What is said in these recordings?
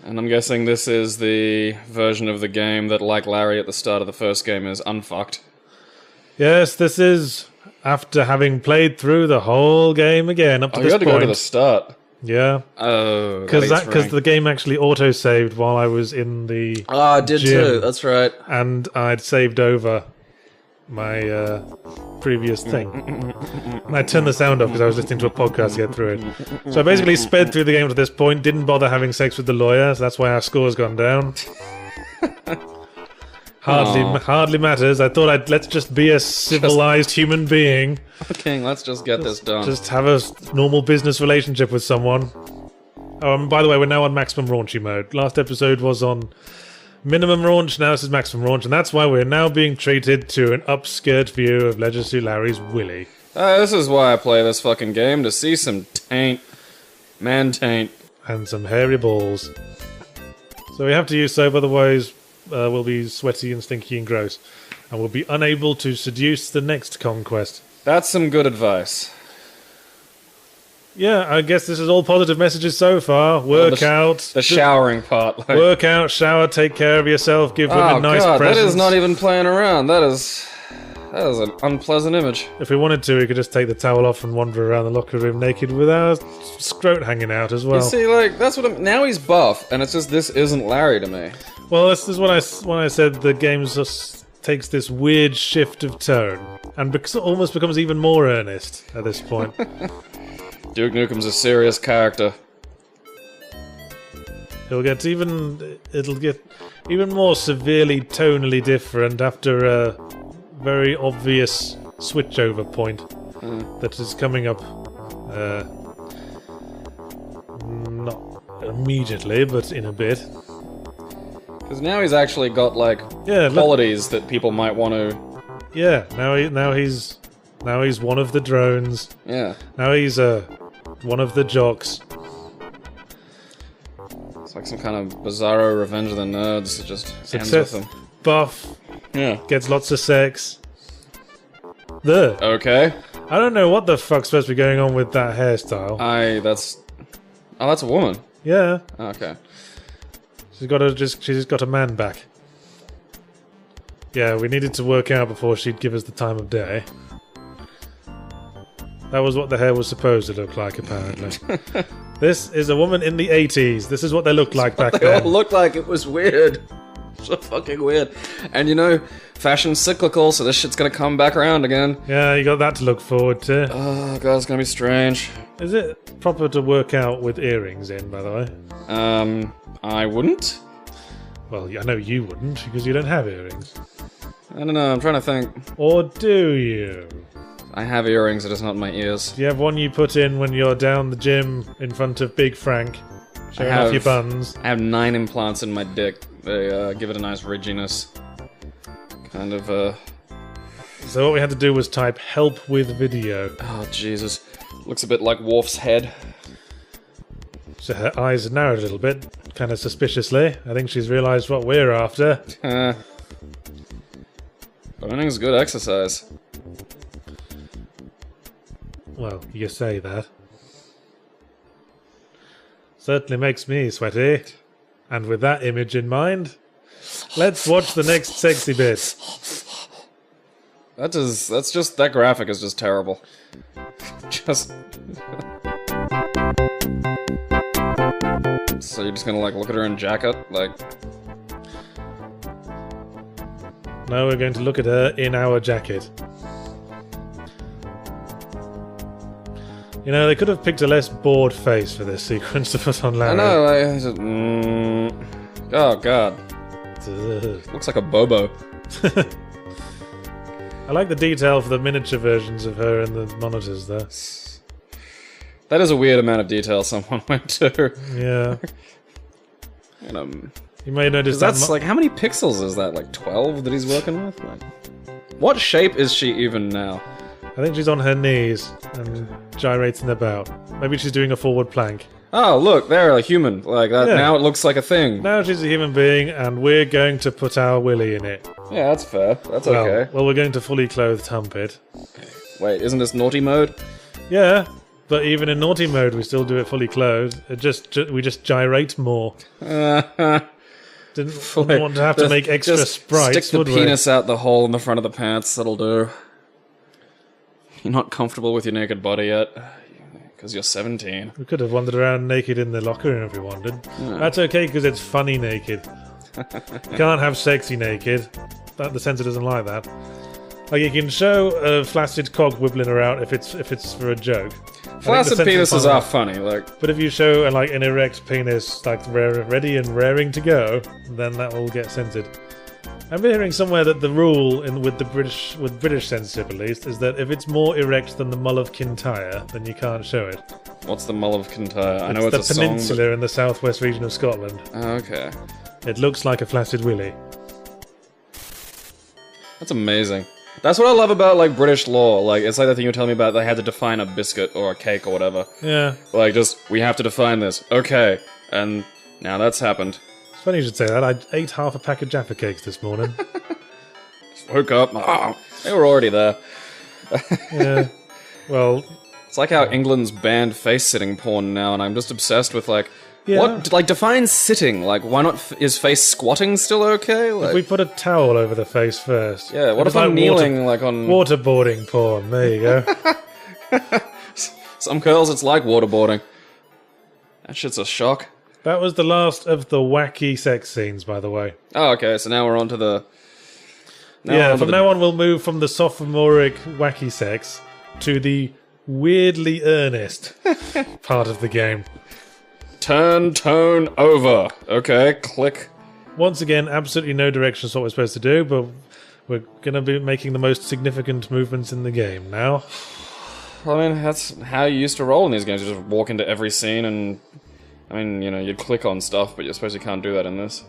And I'm guessing this is the version of the game that, like Larry at the start of the first game, is unfucked. Yes, this is after having played through the whole game again up to this point. You had to go to the start. Yeah. Oh, because the game actually auto-saved while I was in the I did gym, too, that's right. And I'd saved over my previous thing. And I turned the sound off because I was listening to a podcast to get through it. So I basically sped through the game to this point, didn't bother having sex with the lawyer, so that's why our score's gone down. Hardly matters. I thought let's just be a civilized human being. Okay, let's just get this done. Just have a normal business relationship with someone. By the way, we're now on maximum raunchy mode. Last episode was on minimum raunch, now this is maximum raunch, and that's why we're now being treated to an upskirt view of Leisure Suit Larry's willy. This is why I play this fucking game, to see some taint. Man taint. And some hairy balls. So we have to use soap, otherwise we'll be sweaty and stinky and gross. And we'll be unable to seduce the next conquest. That's some good advice. Yeah, I guess this is all positive messages so far. Work out. The showering part. Like. Work out, shower, take care of yourself, give women nice presents. That is not even playing around. That is an unpleasant image. If we wanted to, we could just take the towel off and wander around the locker room naked with our scrot hanging out as well. You see, like, that's what now he's buff, and it's just, this isn't Larry to me. Well, this is when I said the game just takes this weird shift of tone, and almost becomes even more earnest at this point. Duke Nukem's a serious character. It'll get even more severely tonally different after a very obvious switchover point that is coming up. Not immediately, but in a bit. Because now he's actually got like qualities that people might want to. Yeah, now he's one of the drones. Yeah. Now he's one of the jocks. It's like some kind of bizarro Revenge of the Nerds that just ends with him. Buff. Yeah. Gets lots of sex. Ugh. Okay. I don't know what the fuck's supposed to be going on with that hairstyle. That's a woman. Yeah. Okay. She's got a man back. Yeah, we needed to work out before she'd give us the time of day. That was what the hair was supposed to look like, apparently. This is a woman in the 80s. This is what they looked like back then. They all looked like. It was weird. So fucking weird. And you know, fashion's cyclical, so this shit's gonna come back around again. Yeah, you got that to look forward to. Oh god, it's gonna be strange. Is it proper to work out with earrings in, by the way? I wouldn't. Well, I know you wouldn't, because you don't have earrings. I don't know, I'm trying to think. Or do you? I have earrings, they're just not in my ears. Do you have one you put in when you're down the gym in front of Big Frank? Showing off your buns? I have 9 implants in my dick. They give it a nice ridginess. Kind of, So what we had to do was type help with video. Oh, Jesus. Looks a bit like Worf's head. So her eyes narrowed a little bit, kind of suspiciously. I think she's realised what we're after. Burning's good exercise. Well, you say that. Certainly makes me sweaty. And with that image in mind, let's watch the next sexy bit. That graphic is just terrible. Just... So you're just gonna, like, look at her in jacket? Like... No, we're going to look at her in our jacket. You know, they could have picked a less bored face for this sequence to put on Larry. I know, oh god. Looks like a Bobo. I like the detail for the miniature versions of her in the monitors, though. That is a weird amount of detail someone went to. Yeah. And, you may notice that's like, how many pixels is that? Like 12 that he's working with? Like, what shape is she even now? I think she's on her knees and gyrating about. Maybe she's doing a forward plank. Oh, look, they're a human. Like that. Yeah. Now it looks like a thing. Now she's a human being, and we're going to put our willy in it. Yeah, that's fair. That's okay. Well, we're going to fully clothed hump it. Wait, isn't this naughty mode? Yeah. But even in naughty mode, we still do it fully clothed. We just gyrate more. Didn't want to have to make extra sprites, stick the penis out the hole in the front of the pants. That'll do. You're not comfortable with your naked body yet, because you're 17. We could have wandered around naked in the locker room if we wanted. Yeah. That's okay, because it's funny naked. You can't have sexy naked. The censor doesn't like that. Like, you can show a flaccid cock wibbling around if it's for a joke. Flaccid penises are funny, like. But if you show like an erect penis, like ready and raring to go, then that will get censored. I'm hearing somewhere that the rule with British censorship at least is that if it's more erect than the Mull of Kintyre, then you can't show it. What's the Mull of Kintyre? I know it's it's the a peninsula song, in the southwest region of Scotland. Oh, okay. It looks like a flaccid willy. That's amazing. That's what I love about, like, British law. Like, it's like the thing you were telling me about, they had to define a biscuit or a cake or whatever. Yeah. Like, we have to define this. Okay. And now that's happened. It's funny you should say that. I ate half a pack of Jaffa cakes this morning. Just woke up. Oh, they were already there. Yeah. Well... It's like how England's banned face-sitting porn now, and I'm just obsessed with, like... Yeah. What? Like, define sitting. Like, why not... Is face squatting still okay? Like, if we put a towel over the face first. Yeah, what if I'm kneeling, like, on... Waterboarding porn. There you go. Some girls, it's like waterboarding. That shit's a shock. That was the last of the wacky sex scenes, by the way. Oh, okay, so now we're on to the... From now on we'll move from the sophomoric wacky sex to the weirdly earnest part of the game. Turn tone over. Okay, click. Once again, absolutely no direction is what we're supposed to do, but we're going to be making the most significant movements in the game now. I mean, that's how you used to roll in these games. You just walk into every scene and... I mean, you know, you'd click on stuff, but you suppose you can't do that in this.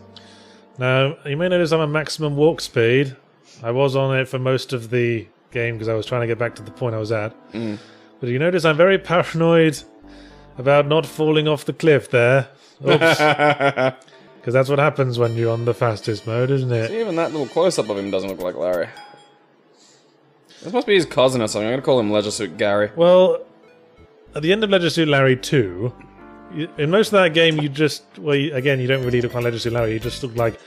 Now, you may notice I'm at maximum walk speed. I was on it for most of the game because I was trying to get back to the point I was at. But you notice I'm very paranoid about not falling off the cliff there. Oops. Because that's what happens when you're on the fastest mode, isn't it? See, even that little close-up of him doesn't look like Larry. This must be his cousin or something. I'm gonna call him Leisure Suit Gary. Well, at the end of Leisure Suit Larry 2, in most of that game you just... Well, again, you don't really look like Leisure Suit Larry. You just look like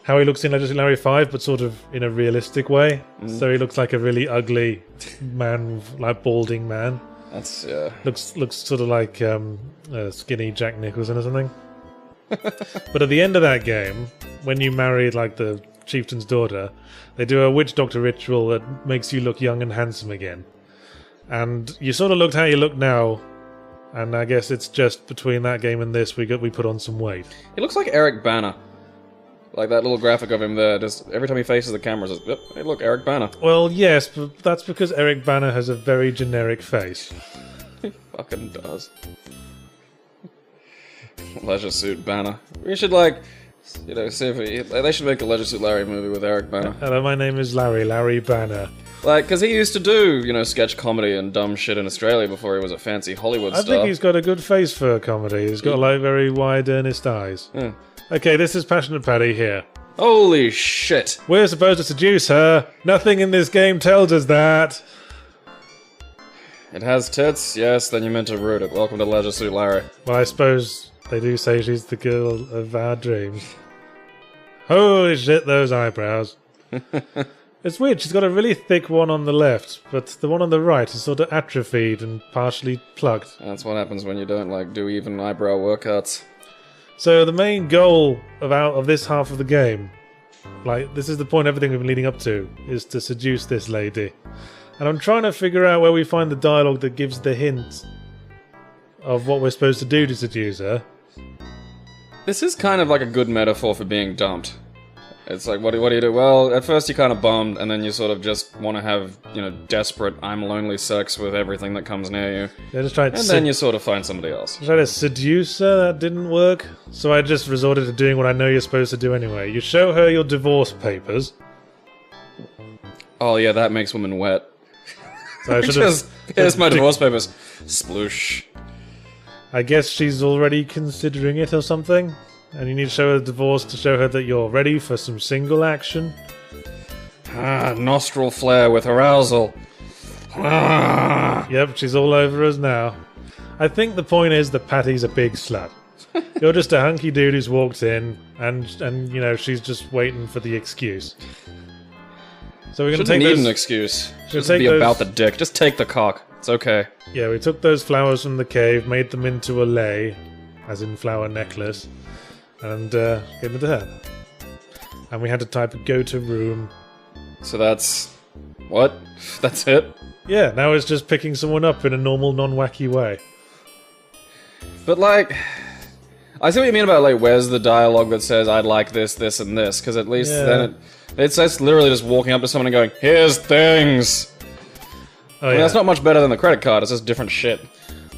how he looks in Leisure Suit Larry 5, but sort of in a realistic way. So he looks like a really ugly man, like balding man. That's, yeah. Looks sort of like skinny Jack Nicholson or something. But at the end of that game, when you marry like the chieftain's daughter, they do a witch doctor ritual that makes you look young and handsome again. And you sort of looked how you look now, and I guess it's just between that game and this we put on some weight. He looks like Eric Bana. Like that little graphic of him there, just every time he faces the camera, says, yep, hey look, Eric Bana. Well, yes, but that's because Eric Bana has a very generic face. He fucking does. Leisure Suit Bana. We should, like, you know, see if they should make a Leisure Suit Larry movie with Eric Bana. Hello, my name is Larry Bana. Like, because he used to do, you know, sketch comedy and dumb shit in Australia before he was a fancy Hollywood star. I think he's got a good face for comedy. He's got, like, very wide, earnest eyes. Yeah. Okay, this is Passionate Patty here. Holy shit. We're supposed to seduce her. Nothing in this game tells us that. It has tits? Yes, then you meant to root it. Welcome to Leisure Suit Larry. Well, I suppose they do say she's the girl of our dreams. Holy shit, those eyebrows. It's weird, she's got a really thick one on the left, but the one on the right is sort of atrophied and partially plucked. That's what happens when you don't, like, do even eyebrow workouts. So the main goal of this half of the game, like, this is the point everything we've been leading up to, is to seduce this lady. And I'm trying to figure out where we find the dialogue that gives the hint of what we're supposed to do to seduce her. This is kind of like a good metaphor for being dumped. It's like, what do you do? Well, at first you're kind of bummed, and then you sort of just want to have, you know, desperate, I'm lonely sex with everything that comes near you. Yeah, just try to and then you sort of find somebody else. Try to seduce her, that didn't work. So I just resorted to doing what I know you're supposed to do anyway. You show her your divorce papers. Oh yeah, that makes women wet. So I should just, here's my divorce papers. Sploosh. I guess she's already considering it or something. And you need to show her the divorce to show her that you're ready for some single action. Ah, nostril flare with arousal. Ah. Yep, she's all over us now. I think the point is that Patty's a big slut. You're just a hunky dude who's walked in, and you know, she's just waiting for the excuse. So we're going to take need those... an excuse. Just take be those... about the dick. Just take the cock. It's okay. Yeah, we took those flowers from the cave, made them into a lei, as in flower necklace, and gave it to her. And we had to type go to room. So that's... what? That's it? Yeah, now it's just picking someone up in a normal, non-wacky way. But like... I see what you mean about like, where's the dialogue that says, I'd like this, this, and this, because at least then it's literally just walking up to someone and going, here's things! Oh, I mean, that's not much better than the credit card, it's just different shit.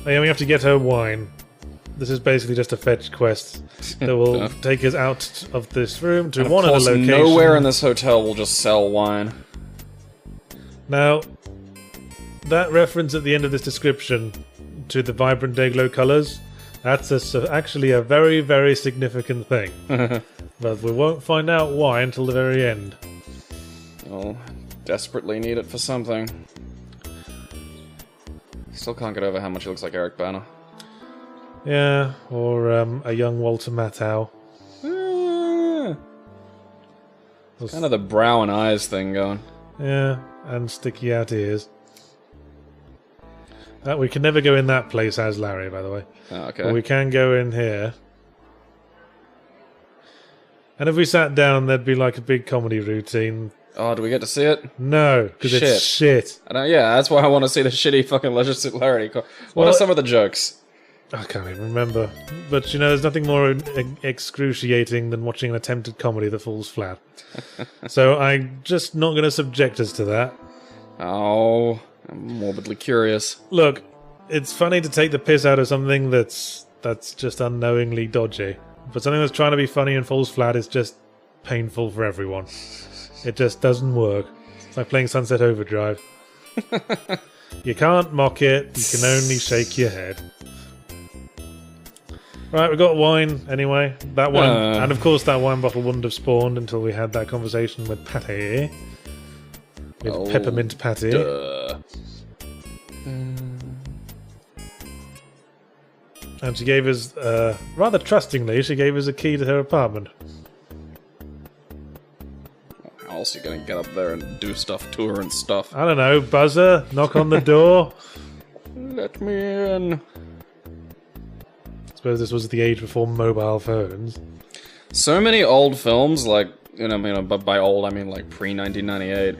Oh, yeah, we have to get her wine. This is basically just a fetch quest that will take us out of this room to one of the locations. Nowhere in this hotel will just sell wine. Now, that reference at the end of this description to the vibrant day-glow colours, that's actually a very, very significant thing. But we won't find out why until the very end. I'll desperately need it for something. Still can't get over how much he looks like Eric Bana. Yeah, or a young Walter Matthau. Kind of the brow and eyes thing going. Yeah, and sticky out ears. We can never go in that place as Larry, by the way. Oh, okay. But we can go in here. And if we sat down, there'd be like a big comedy routine. Oh, do we get to see it? No, because it's shit. Yeah, that's why I want to see the shitty fucking Leisure Suit Larry. What are some of the jokes? I can't even remember. But, you know, there's nothing more excruciating than watching an attempted comedy that falls flat. So I'm just not going to subject us to that. Oh, I'm morbidly curious. Look, it's funny to take the piss out of something that's just unknowingly dodgy. But something that's trying to be funny and falls flat is just painful for everyone. It just doesn't work. It's like playing Sunset Overdrive. You can't mock it, you can only shake your head. Right, we got wine anyway. That one, and of course that wine bottle wouldn't have spawned until we had that conversation with Patty. With Peppermint Patty. And she gave us, rather trustingly, she gave us a key to her apartment. How else are you gonna get up there and do stuff to her and stuff? I don't know, buzzer, knock on the door. Let me in. I suppose this was the age before mobile phones. So many old films, like, but by old I mean like pre-1998,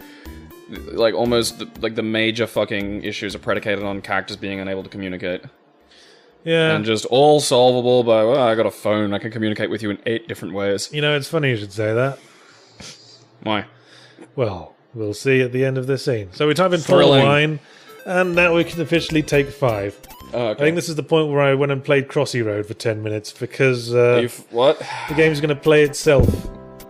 like almost like the major fucking issues are predicated on characters being unable to communicate. Yeah. And just all solvable by, well, I got a phone, I can communicate with you in 8 different ways. You know, it's funny you should say that. Why? Well, we'll see at the end of this scene. So we type in full wine, and now we can officially take 5. Oh, okay. I think this is the point where I went and played Crossy Road for 10 minutes, because what? The game's going to play itself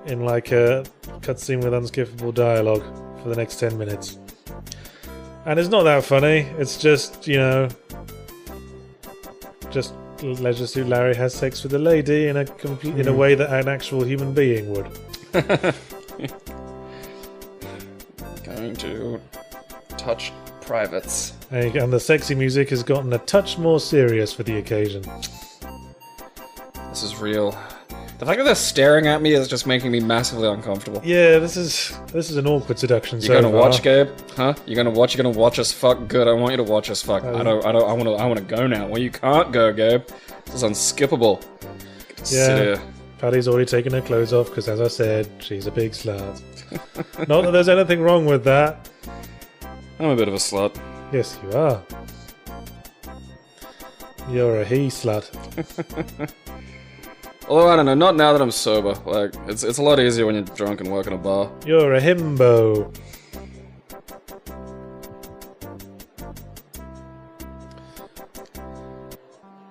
in like a cutscene with unskippable dialogue for the next 10 minutes. And it's not that funny, it's just, you know, just Leisure Suit Larry has sex with a lady in a way that an actual human being would. Going to touch privates. And the sexy music has gotten a touch more serious for the occasion. This is real. The fact that they're staring at me is just making me massively uncomfortable. Yeah, this is an awkward seduction. You're gonna watch, Gabe? Huh? You're gonna watch us fuck? Good. I want you to watch us fuck. I want to go now. Well, you can't go, Gabe. This is unskippable. Yeah. Here. Patty's already taken her clothes off because, as I said, she's a big slut. Not that there's anything wrong with that. I'm a bit of a slut. Yes, you are. You're a he slut. Although, I don't know, not now that I'm sober. Like, it's a lot easier when you're drunk and work in a bar. You're a himbo.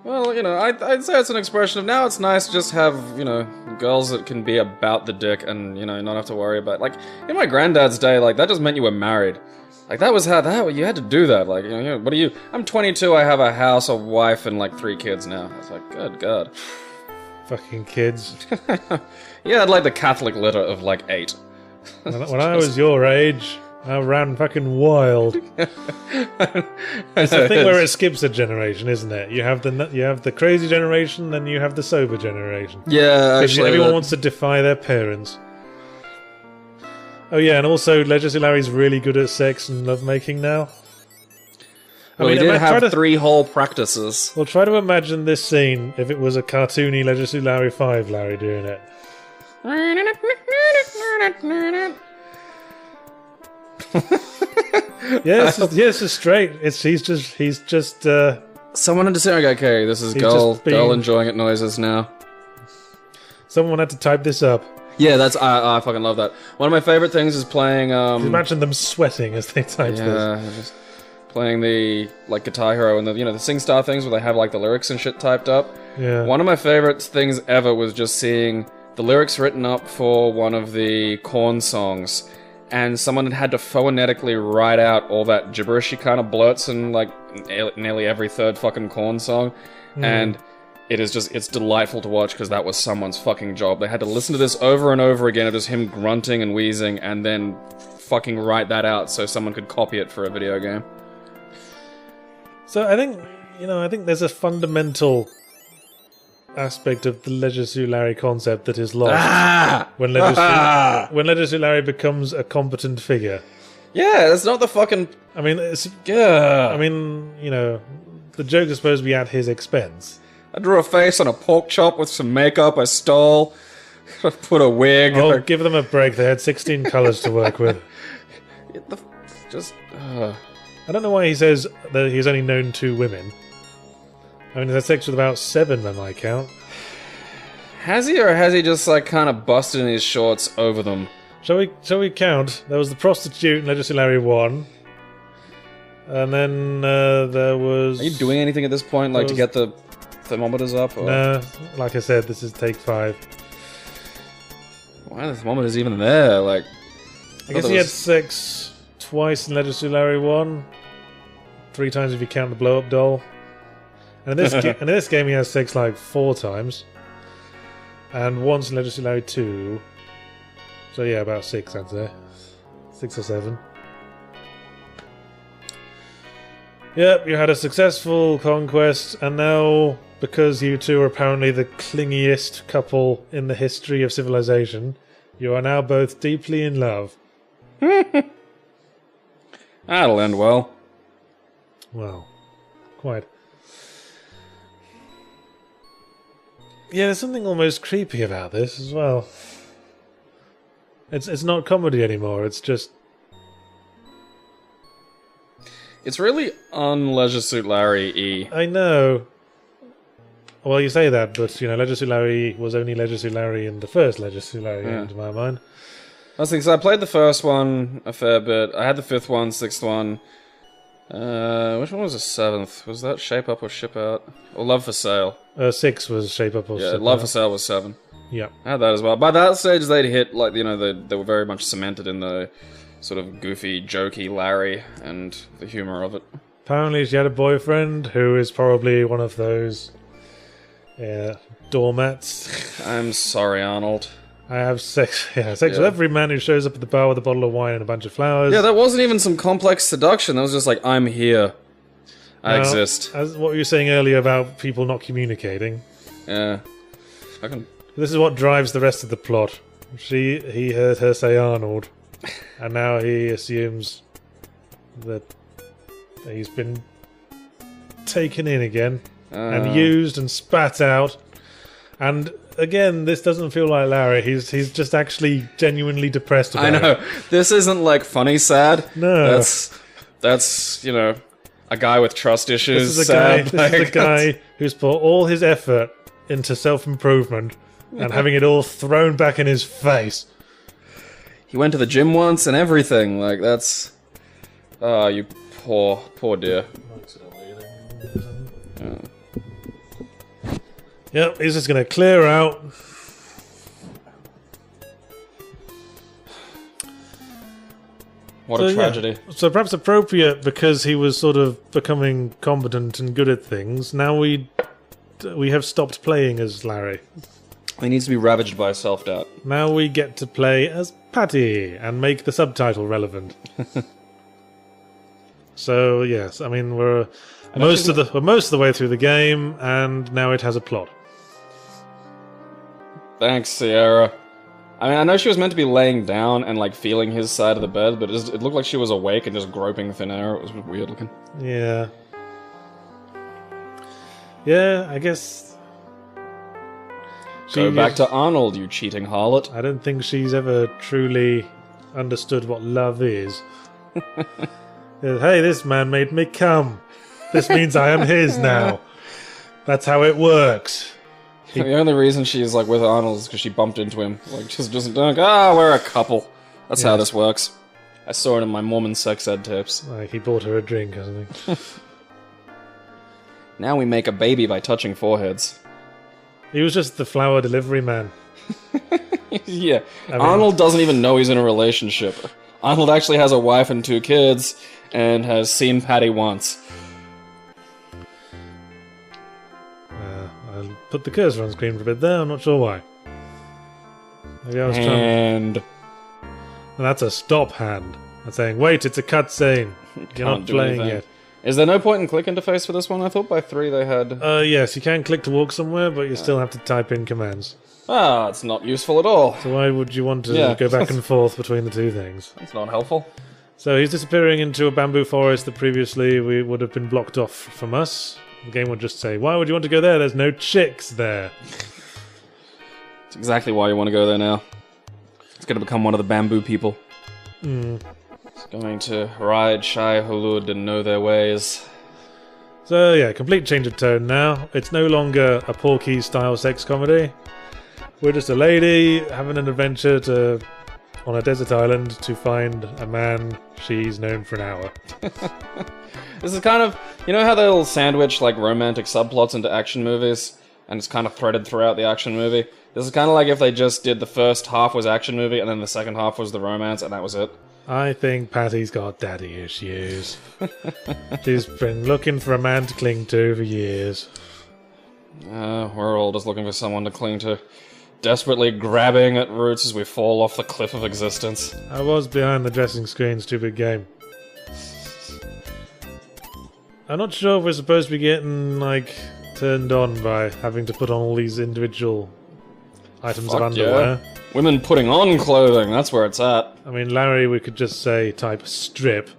Well, you know, I'd say it's an expression of now it's nice to just have, you know, girls that can be about the dick and, you know, not have to worry about, like, in my granddad's day, like, that just meant you were married. Like, that was how you had to do that. Like, you know, what are you? I'm 22, I have a house, a wife, and, like, 3 kids now. It's like, good God. Fucking kids. Yeah, I'd like the Catholic litter of, like, 8. When I was your age, I ran fucking wild. It's the thing where it skips a generation, isn't it? You have the crazy generation, then you have the sober generation. Yeah, actually, everyone wants to defy their parents. Oh yeah, and also Legacy Larry's really good at sex and lovemaking now. Well, he did have 3 whole practices. Well, try to imagine this scene if it was a cartoony Legacy Larry 5 Larry doing it. Yes, it's straight. He's just. Someone had to say, okay, this is girl enjoying it noises now. Someone had to type this up. Yeah, I fucking love that. One of my favorite things is playing. Imagine them sweating as they type this. Yeah, just playing the Guitar Hero and the the SingStar things where they have like the lyrics and shit typed up. Yeah. One of my favorite things ever was just seeing the lyrics written up for one of the Korn songs, and someone had to phonetically write out all that gibberish he kind of blurts in like nearly every third fucking Korn song, and it's delightful to watch because that was someone's fucking job. They had to listen to this over and over again of just him grunting and wheezing, and then fucking write that out so someone could copy it for a video game. So I think there's a fundamental aspect of the Legacy Larry concept that is lost when Legacy Larry becomes a competent figure. Yeah, that's not the fucking. I mean, the joke is supposed to be at his expense. I drew a face on a pork chop with some makeup. I stole. Put a wig. Oh, give them a break. They had 16 colors to work with. I don't know why he says that he's only known 2 women. I mean, he's had sex with about 7 by my count. Has he, or has he just like kind of busted in his shorts over them? Shall we count? There was the prostitute in Legacy Larry 1. And then there was... Are you doing anything at this point, like to get the thermometers up? Or? No, like I said, this is take 5. Why are the thermometers even there? Like, I guess he had sex twice in Legacy Larry 1. 3 times if you count the blow-up doll. And in this game he has sex like 4 times. And once in Legacy Larry 2. So yeah, about 6 I'd say. 6 or 7. Yep, you had a successful conquest, and now, because you two are apparently the clingiest couple in the history of civilization, you are now both deeply in love. That'll end well. Well, quite. Yeah, there's something almost creepy about this as well. It's not comedy anymore, it's just... It's really un-Leisure Suit Larry-y. I know. Well, you say that, but, Leisure Suit Larry was only Leisure Suit Larry in the first Leisure Suit Larry, to my mind. I was thinking, so I played the first one a fair bit. I had the 5th one, 6th one. Which one was the 7th? Was that Shape Up or Ship Out? Or Love for Sale? 6 was Shape Up or Ship Out. Yeah, Love for Sale was 7. Yeah. I had that as well. By that stage, they'd hit, like, they were very much cemented in the sort of goofy, jokey Larry and the humor of it. Apparently she had a boyfriend who is probably one of those doormats. I'm sorry, Arnold. I have sex with every man who shows up at the bar with a bottle of wine and a bunch of flowers. Yeah, that wasn't even some complex seduction. That was just like, I'm here. I exist. As what you were saying earlier about people not communicating. Yeah. This is what drives the rest of the plot. He heard her say Arnold, and now he assumes that he's been taken in again and used and spat out. And again, this doesn't feel like Larry. He's just actually genuinely depressed about it. I know. This isn't like funny sad. No. That's a guy with trust issues. This is a guy who's put all his effort into self-improvement and having it all thrown back in his face. He went to the gym once and everything. Like, that's... Oh, you poor dear. Yep, he's just going to clear out. What a tragedy. Yeah. So perhaps appropriate because he was sort of becoming competent and good at things. Now we have stopped playing as Larry. He needs to be ravaged by self-doubt. Now we get to play as Patty and make the subtitle relevant. So yes, I mean we're most of the way through the game, and now it has a plot. Thanks, Sierra. I mean, I know she was meant to be laying down and like feeling his side of the bed, but it looked like she was awake and just groping thin air. It was weird looking. Yeah. Yeah, I guess. Go back to Arnold, you cheating harlot. I don't think she's ever truly understood what love is. Hey, this man made me come. This means I am his now. That's how it works. The only reason she's like with Arnold is because she bumped into him. Like, just like, we're a couple. That's how this works. I saw it in my Mormon sex ed tapes. Like, he bought her a drink or something. Now we make a baby by touching foreheads. He was just the flower delivery man. Yeah. Arnold doesn't even know he's in a relationship. Arnold actually has a wife and 2 kids, and has seen Patty once. I'll put the cursor on screen for a bit there, I'm not sure why. Maybe I was trying. And that's a stop hand. That's saying, wait, it's a cutscene. You're not playing yet. Is there no point in click interface for this one? I thought by 3 they had... Yes, you can click to walk somewhere, but you still have to type in commands. Ah, it's not useful at all. So why would you want to go back and forth between the 2 things? That's not helpful. So he's disappearing into a bamboo forest that previously we would have been blocked off from us. The game would just say, why would you want to go there? There's no chicks there. It's exactly why you want to go there now. It's going to become one of the bamboo people. It's going to ride Shai Hulud and know their ways. So yeah, complete change of tone now. It's no longer a Porky-style sex comedy. We're just a lady having an adventure on a desert island to find a man she's known for an hour. This is kind of... You know how they'll sandwich like romantic subplots into action movies? And it's kind of threaded throughout the action movie? This is kind of like if they just did the first half was action movie and then the second half was the romance and that was it. I think Patty's got daddy issues. She's been looking for a man to cling to for years. We're all just looking for someone to cling to. Desperately grabbing at roots as we fall off the cliff of existence. I was behind the dressing screen, stupid game. I'm not sure if we're supposed to be getting, like, turned on by having to put on all these individual items of underwear. Yeah. Women putting on clothing, that's where it's at. I mean, Larry, we could just say type strip,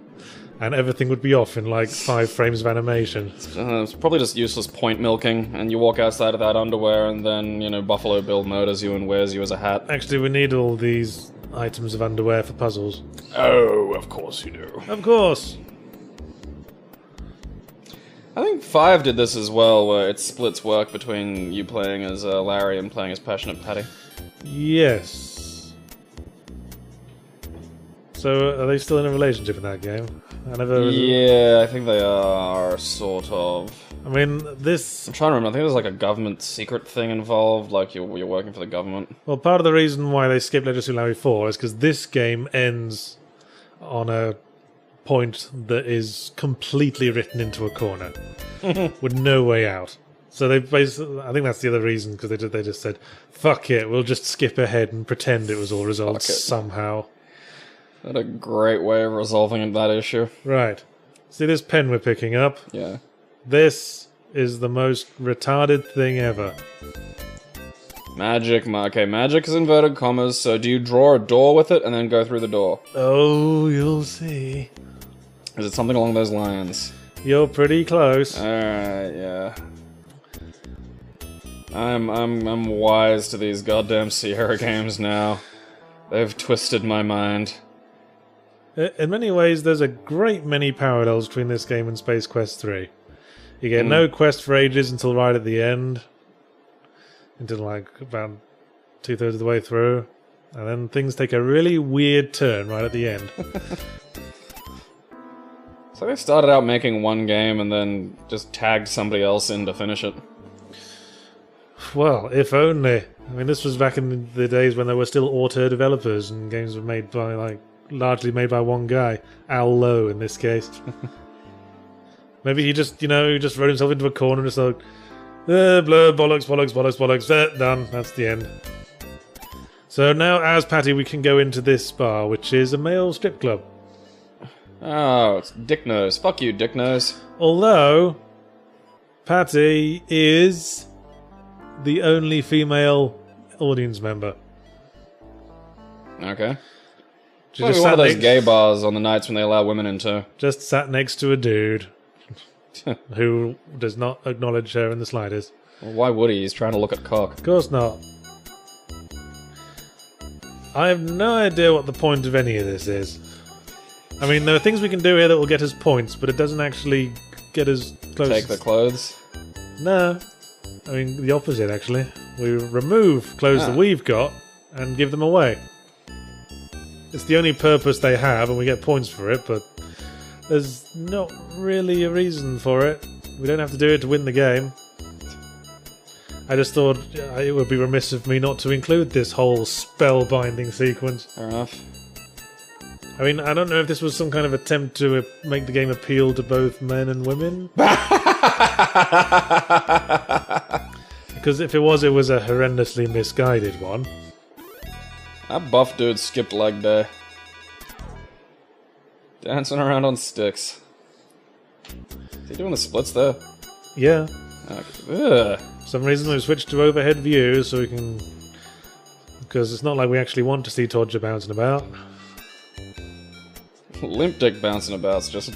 and everything would be off in like 5 frames of animation. It's probably just useless point milking, and you walk outside of that underwear, and then, you know, Buffalo Bill murders you and wears you as a hat. Actually, we need all these items of underwear for puzzles. Oh, of course you do. Of course! I think 5 did this as well, where it splits work between you playing as Larry and playing as Passionate Patty. Yes. So, are they still in a relationship in that game? Yeah, I think they are, sort of. I mean, this... I'm trying to remember, I think there's like a government secret thing involved, like you're working for the government. Well, part of the reason why they skipped Legends of Larry 4 is because this game ends on a point that is completely written into a corner, with no way out. So they basically, I think that's the other reason, because they just said, fuck it, we'll just skip ahead and pretend it was all resolved somehow. What a great way of resolving that issue. Right. See this pen we're picking up? Yeah. This is the most retarded thing ever. Magic, okay, magic is inverted commas, so do you draw a door with it and then go through the door? Oh, you'll see. Is it something along those lines? You're pretty close. Alright, yeah. I'm wise to these goddamn Sierra games now. They've twisted my mind. In many ways, there's a great many parallels between this game and Space Quest 3. You get no quest for ages until right at the end. Until like about 2/3 of the way through. And then things take a really weird turn right at the end. So they started out making one game and then just tagged somebody else in to finish it. Well, if only. I mean, this was back in the days when there were still auteur developers and games were made by, like, largely made by one guy. Al Lowe, in this case. Maybe he just, he just wrote himself into a corner and just like, blur, bollocks, bollocks, bollocks, bollocks, done. That's the end. So now, as Patty, we can go into this bar, which is a male strip club. Oh, it's Dick Nose. Fuck you, Dick Nose. Although, Patty is the only female audience member. Okay. She Maybe just one sat of those next- gay bars on the nights when they allow women in too. Just sat next to a dude who does not acknowledge her in the slightest. Well, why would he? He's trying to look at cock. Of course not. I have no idea what the point of any of this is. I mean, there are things we can do here that will get us points, but it doesn't actually get us close. Take the clothes. No. I mean, the opposite, actually. We remove clothes that we've got and give them away. It's the only purpose they have, and we get points for it, but there's not really a reason for it. We don't have to do it to win the game. I just thought it would be remiss of me not to include this whole spellbinding sequence. Fair enough. I mean, I don't know if this was some kind of attempt to make the game appeal to both men and women. Because if it was a horrendously misguided one. That buff dude skipped leg day. Dancing around on sticks. Is he doing the splits there? Yeah. Okay. Ugh. For some reason we've switched to overhead view so we can... Because it's not like we actually want to see Todger bouncing about. Limp dick bouncing about, just...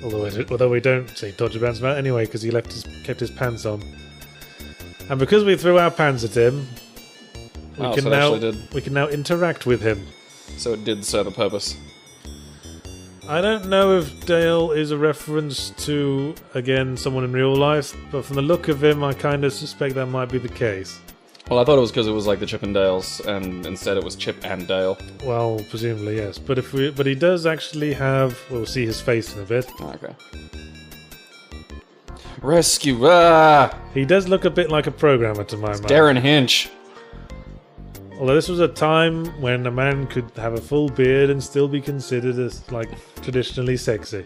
Although we don't see Todger bouncing about anyway because he kept his pants on. And because we threw our pants at him, we can now interact with him. So it did serve a purpose. I don't know if Dale is a reference to, again, someone in real life, but from the look of him, I kind of suspect that might be the case. Well, I thought it was because it was like the Chip and Dales, and instead it was Chip and Dale. Well, presumably yes, but he does actually have. We'll see his face in a bit. Okay. Rescue! Ah! He does look a bit like a programmer to my mind. Darren Hinch. Although this was a time when a man could have a full beard and still be considered as like traditionally sexy.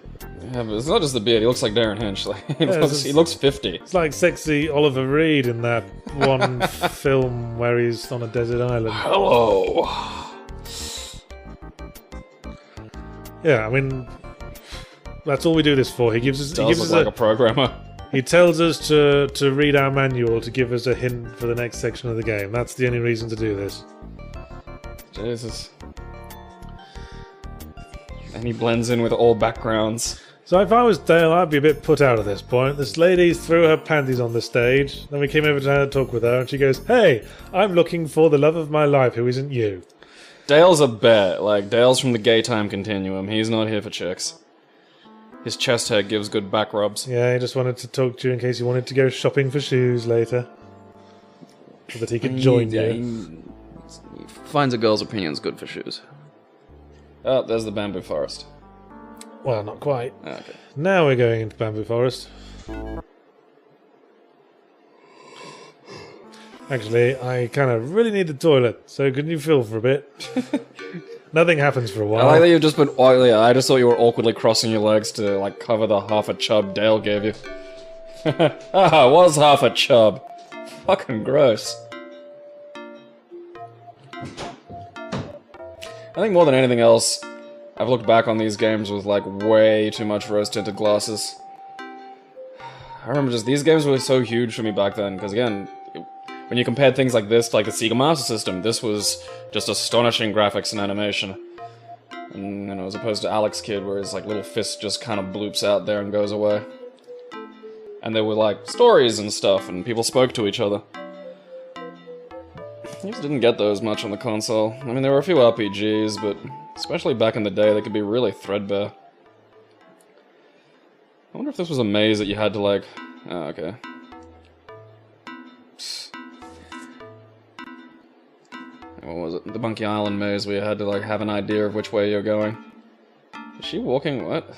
Yeah, but it's not just the beard. He looks like Darren Hinch. Like, he looks 50. It's like sexy Oliver Reed in that one film where he's on a desert island. Hello. Yeah, I mean, that's all we do this for. He gives us. Does look like a programmer. He tells us to read our manual to give us a hint for the next section of the game. That's the only reason to do this. Jesus. And he blends in with all backgrounds. So if I was Dale, I'd be a bit put out at this point. This lady threw her panties on the stage. Then we came over to her to talk with her, and she goes, "Hey, I'm looking for the love of my life who isn't you." Dale's a bear. Like, Dale's from the gay time continuum. He's not here for chicks. His chest hair gives good back rubs. Yeah, he just wanted to talk to you in case you wanted to go shopping for shoes later. So that he could join you. He finds a girl's opinions good for shoes. Oh, there's the bamboo forest. Well, not quite. Okay. Now we're going into Bamboo Forest. Actually, I kind of really need the toilet, so can you fill for a bit? Nothing happens for a while. I like that you've just been... Oh, yeah, I just thought you were awkwardly crossing your legs to, like, cover the half a chub Dale gave you. Ah, it was half a chub. Fucking gross. I think more than anything else, I've looked back on these games with, like, way too much rose-tinted glasses. I remember just, these games were so huge for me back then, because again, when you compared things like this to, like, the Sega Master System, this was just astonishing graphics and animation. And, you know, as opposed to Alex Kidd, where his, like, little fist just kind of bloops out there and goes away. And there were, like, stories and stuff, and people spoke to each other. I just didn't get those much on the console. I mean, there were a few RPGs, but especially back in the day, they could be really threadbare. I wonder if this was a maze that you had to, like... Oh, okay. What was it? The Monkey Island maze where you had to, like, have an idea of which way you're going. Is she walking? What?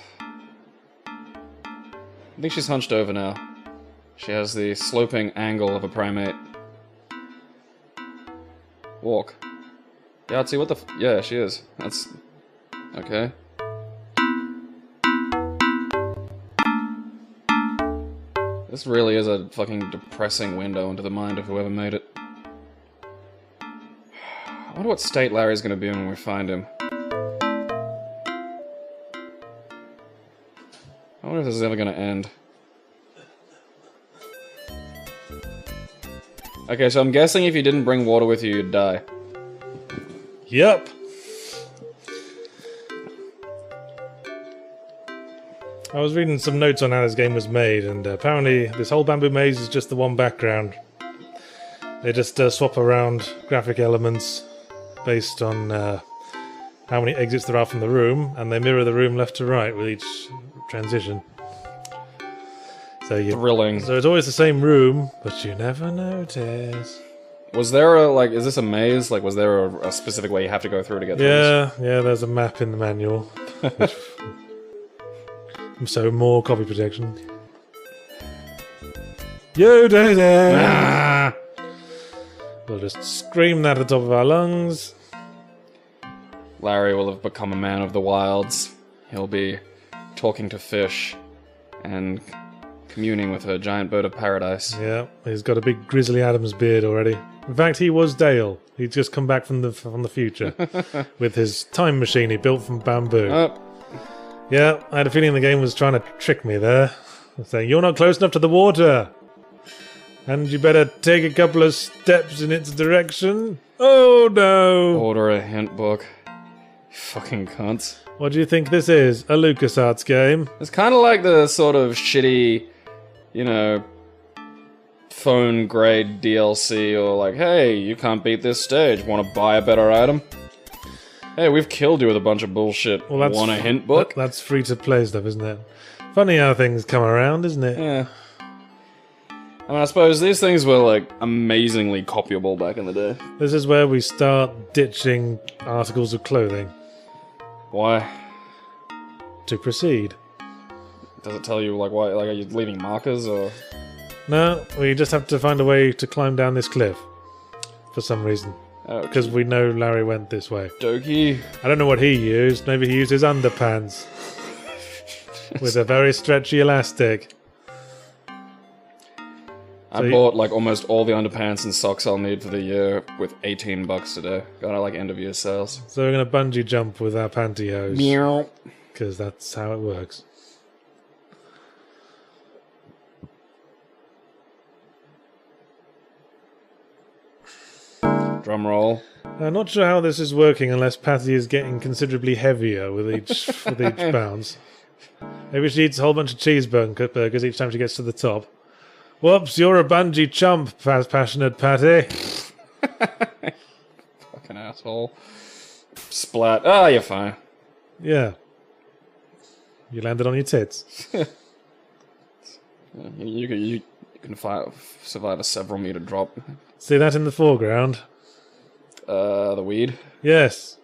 I think she's hunched over now. She has the sloping angle of a primate. Walk. Yahtzee, what the f- Yeah, she is. That's... Okay. This really is a fucking depressing window into the mind of whoever made it. wonder what state Larry's gonna be in when we find him. I wonder if this is ever gonna end. Okay, so I'm guessing if you didn't bring water with you, you'd die. Yep. I was reading some notes on how this game was made, and apparently this whole bamboo maze is just the one background. They just swap around graphic elements based on how many exits there are from the room, and they mirror the room left to right with each transition. So Thrilling. So it's always the same room, but you never notice. Was there a, like, is this a maze? Like, was there a specific way you have to go through to get through this? Yeah, there's a map in the manual. So more copy protection. Yo, Daisy! Ah! We'll just scream that at the top of our lungs. Larry will have become a man of the wilds. He'll be talking to fish and communing with a giant bird of paradise. Yeah, he's got a big Grizzly Adams beard already. In fact, he was Dale. He'd just come back from the future with his time machine he built from bamboo. Yeah, I had a feeling the game was trying to trick me there. Saying, you're not close enough to the water. And you better take a couple of steps in its direction. Oh no! Order a hint book. Fucking cunts. What do you think this is? A LucasArts game? It's kind of like the sort of shitty, you know, phone grade DLC, or like, hey, you can't beat this stage. Want to buy a better item? Hey, we've killed you with a bunch of bullshit. Well, Want a hint book? That's free to play stuff, isn't it? Funny how things come around, isn't it? Yeah. I mean, I suppose these things were, like, amazingly copyable back in the day. This is where we start ditching articles of clothing. Why? To proceed. Does it tell you, like, why? Like, are you leaving markers, or...? No, we just have to find a way to climb down this cliff. For some reason. Because we know Larry went this way. Dokie. I don't know what he used. Maybe he used his underpants. With a very stretchy elastic. I bought, like, almost all the underpants and socks I'll need for the year with $18 today. Got, like, end-of-year sales. So we're going to bungee jump with our pantyhose. Meow. Because that's how it works. Drum roll. I'm not sure how this is working unless Patty is getting considerably heavier with each bounce. Maybe she eats a whole bunch of cheeseburgers each time she gets to the top. Whoops, you're a bungee chump, passionate Patty. Fucking asshole. Splat. Ah, you're fine. Yeah. You landed on your tits. You can survive a several meter drop. See that in the foreground? The weed? Yes.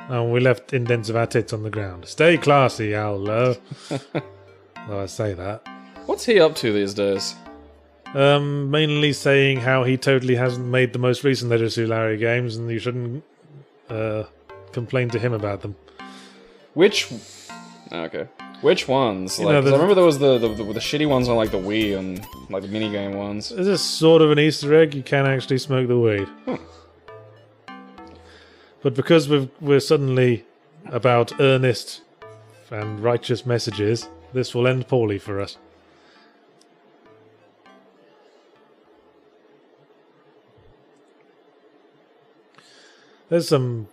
Oh, we left indents of our tits on the ground. Stay classy, Allo. Though I say that. What's he up to these days? Mainly saying how he totally hasn't made the most recent Leisure Suit Larry games, and you shouldn't complain to him about them. Which? Okay. Which ones? You like, know, 'cause I remember there was the shitty ones on like the Wii and like the minigame ones. This is sort of an Easter egg. You can actually smoke the weed. But because we're suddenly about earnest and righteous messages, this will end poorly for us. There's some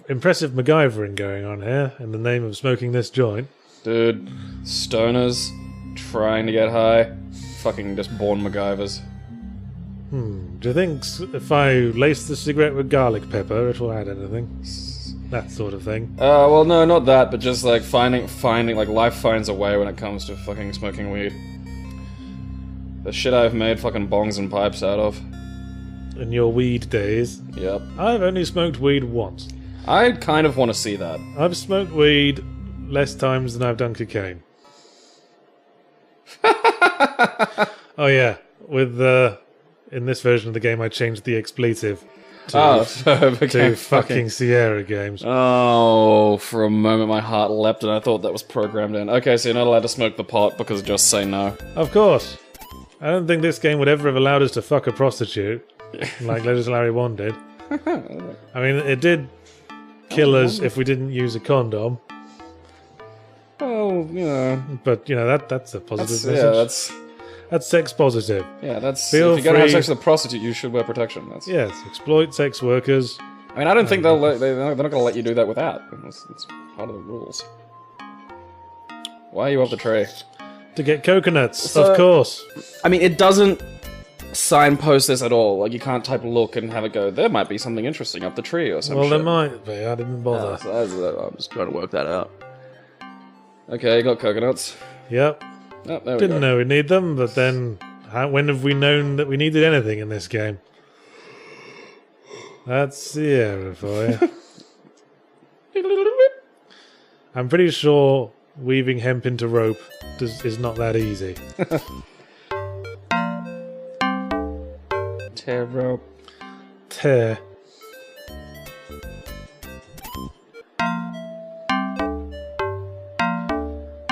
impressive MacGyvering going on here in the name of smoking this joint. Dude, stoners trying to get high, fucking just born MacGyvers. Do you think if I lace the cigarette with garlic pepper, it will add anything? That sort of thing. Well, no, not that, but just like finding, like life finds a way when it comes to fucking smoking weed. The shit I've made fucking bongs and pipes out of. In your weed days? Yep. I've only smoked weed once. I kind of want to see that. I've smoked weed less times than I've done cocaine. Oh yeah, with in this version of the game I changed the expletive to, so it became to fucking Sierra games. Oh, for a moment my heart leapt and I thought that was programmed in. Okay, so you're not allowed to smoke the pot because just say no. Of course. I don't think this game would ever have allowed us to fuck a prostitute, like Leisure Larry 1 did. I mean, it did kill us if we didn't use a condom. Oh, you know. But, you know, that's a positive message. Yeah, that's sex positive. Yeah, that's... Feel if you're gonna have free- sex with a prostitute, you should wear protection. That's... Yes, exploit sex workers. I mean, I don't think they're not gonna let you do that without. It's part of the rules. Why are you up the tray? To get coconuts, So- of course. I mean, it doesn't signpost this at all. Like, you can't type look and have it go, there might be something interesting up the tree or something. Well, there might be. I didn't bother. I'm just trying to work that out. Okay, got coconuts. Yep. Oh, there we Didn't go. know we need them, but then when have we known that we needed anything in this game? That's Sierra for you. I'm pretty sure weaving hemp into rope is not that easy. Tear rope. Tear.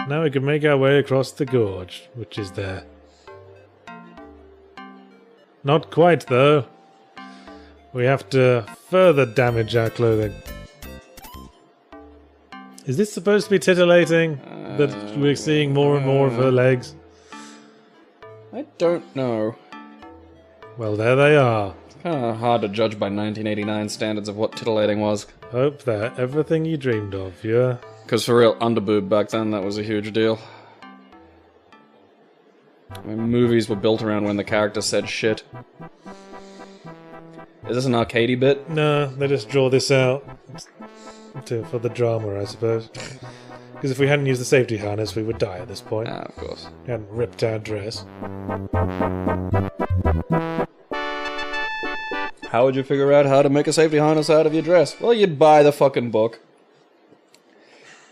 Now we can make our way across the gorge, which is there. Not quite, though. We have to further damage our clothing. Is this supposed to be titillating? That we're seeing more and more of her legs? I don't know. Well, there they are. It's kind of hard to judge by 1989 standards of what titillating was. Hope they're everything you dreamed of, yeah? Because for real, underboob back then, that was a huge deal. I mean, movies were built around when the character said shit. Is this an arcadey bit? No, they just draw this out for the drama, I suppose. Because if we hadn't used the safety harness, we would die at this point. Ah, of course. We hadn't ripped our dress. How would you figure out how to make a safety harness out of your dress? Well, you'd buy the fucking book.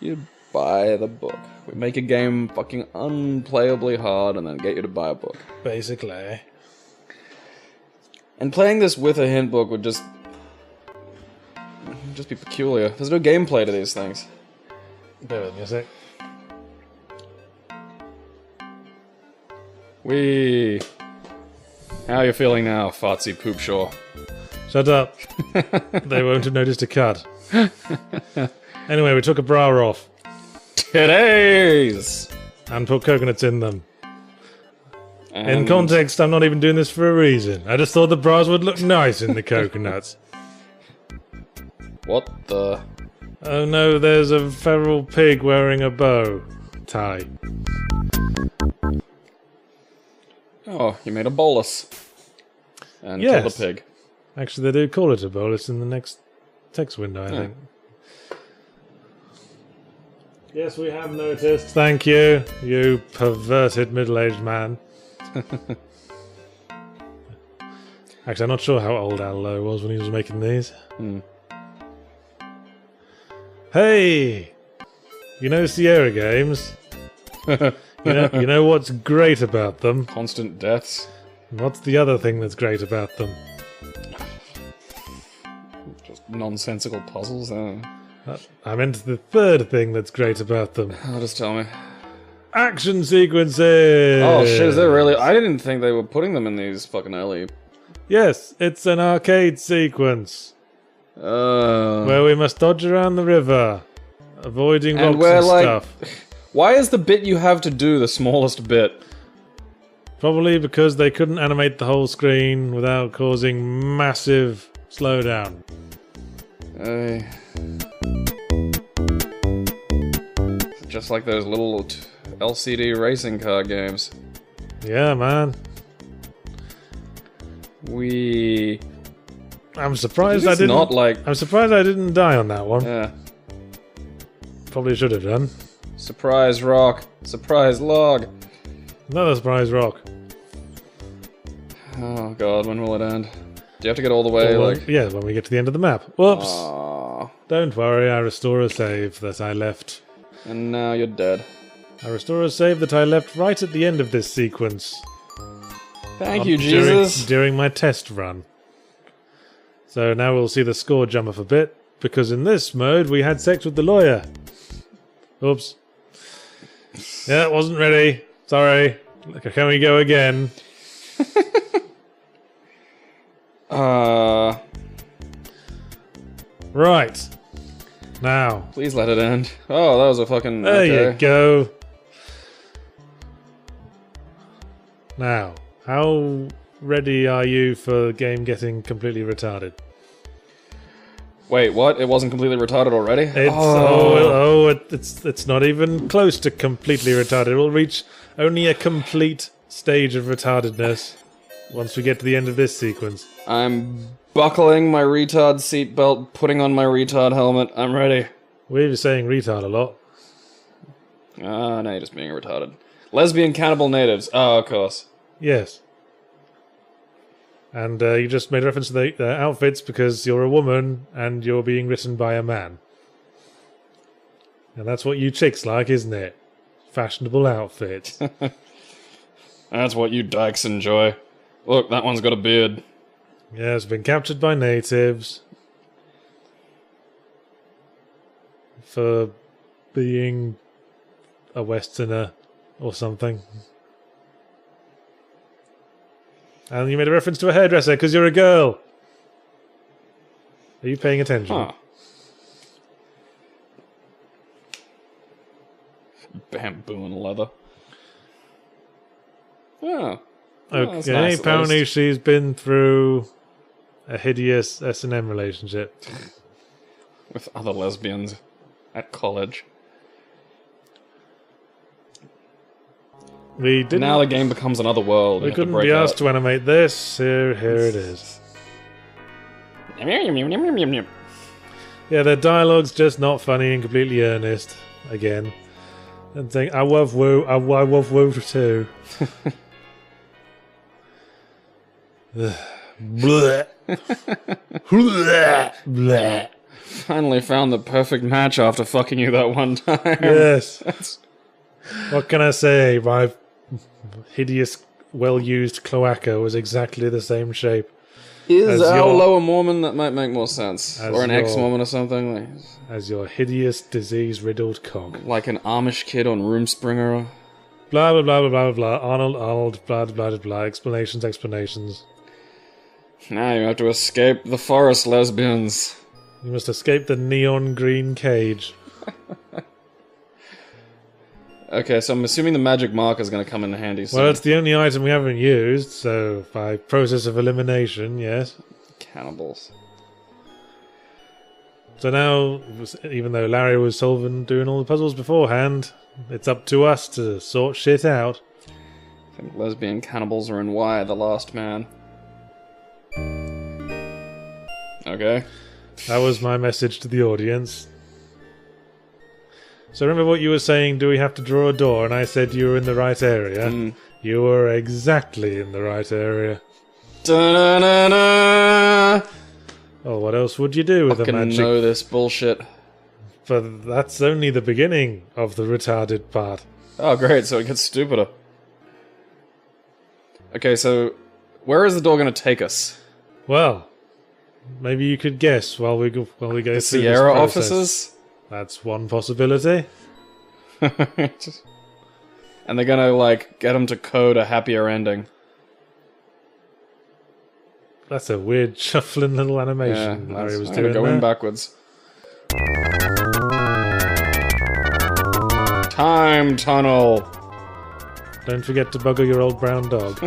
You'd buy the book. We make a game fucking unplayably hard and then get you to buy a book. Basically. And playing this with a hint book would just be peculiar. There's no gameplay to these things. Bear with me a sec. How are you feeling now, Fartsy Poopshaw? Shut up. They won't have noticed a cut. Anyway, we took a bra off. Today's! And put coconuts in them. In And context, I'm not even doing this for a reason. I just thought the bras would look nice in the coconuts. what the... Oh no, there's a feral pig wearing a bow tie. Oh, you made a bolus. And Yes. killed a pig. Actually, they do call it a bolus in the next text window, I think. Yes, we have noticed. Thank you, you perverted middle-aged man. Actually, I'm not sure how old Al Lowe was when he was making these. Hey! You know Sierra games? You know what's great about them? Constant deaths. And what's the other thing that's great about them? Just nonsensical puzzles. I meant the third thing that's great about them. Oh, just tell me. Action sequences! Oh shit, is there really? I didn't think they were putting them in these fucking early. Yes, it's an arcade sequence where we must dodge around the river, avoiding And rocks we're and like- stuff. Why is the bit you have to do the smallest bit? Probably because they couldn't animate the whole screen without causing massive slowdown. Just like those little LCD racing car games. Yeah, man. I'm surprised I It's didn't. not like... I'm surprised I didn't die on that one. Yeah. Probably should have done. Surprise rock. Surprise log. Another surprise rock. Oh god, when will it end? Do you have to get all the way, Well, like... yeah, when we get to the end of the map. Whoops. Aww. Don't worry, I restore a save that I left. And now you're dead. I restore a save that I left right at the end of this sequence. Thank you, Jesus. During my test run. So now we'll see the score jump up a bit, because in this mode we had sex with the lawyer. Oops. Yeah, wasn't ready. Sorry. Can we go again? Right. Now. Please let it end. Oh, that was a fucking... There okay. you go. Now, how ready are you for the game getting completely retarded? Wait, what? It wasn't completely retarded already? It's not even close to completely retarded. It will reach only a complete stage of retardedness once we get to the end of this sequence. I'm buckling my retard seatbelt, putting on my retard helmet. I'm ready. We're saying retard a lot. Ah, now you're just being retarded. Lesbian cannibal natives. Oh, of course. Yes. And you just made reference to the outfits because you're a woman and you're being written by a man. And that's what you chicks like, isn't it? Fashionable outfits. That's what you dykes enjoy. Look, that one's got a beard. Yeah, it's been captured by natives. For being a Westerner or something. And you made a reference to a hairdresser because you're a girl. Are you paying attention? Huh. Bamboo and leather. Oh. Okay, That's nice, apparently she's been through a hideous S&M relationship. With other lesbians at college. We didn't. Now the game becomes another world. We couldn't be asked to animate this. Here it is. Yeah, their dialogue's just not funny and completely earnest. Again. And saying, I love woo, I love woo too. Blech. Blech. Blech. Finally found the perfect match after fucking you that one time. Yes. What can I say? My hideous, well-used cloaca was exactly the same shape. Is our lower Mormon? That might make more sense. Or an ex-Mormon or something. Like, as your hideous, disease-riddled cock. like an Amish kid on Roomspringer. Blah, blah, blah, blah, blah, blah. Arnold, blah, blah, blah, blah. Explanations. Now you have to escape the forest lesbians. You must escape the neon green cage. Okay, so I'm assuming the magic marker is going to come in handy soon. Well, it's the only item we haven't used, so by process of elimination, yes. Cannibals. So now, even though Larry was doing all the puzzles beforehand, it's up to us to sort shit out. I think lesbian cannibals are in Y, the last man. Okay. That was my message to the audience. So remember what you were saying, do we have to draw a door? And I said you were in the right area. You were exactly in the right area. Da-na-na-na! Oh, what else would you do with a magic? Know this bullshit. But that's only the beginning of the retarded part. Oh, great, so it gets stupider. Okay, so where is the door going to take us? Well, maybe you could guess while we go through The this Sierra process. offices? That's one possibility. And they're gonna, like, get him to code a happier ending. That's a weird shuffling little animation Larry was doing going there. backwards. Time tunnel! Don't forget to bugger your old brown dog.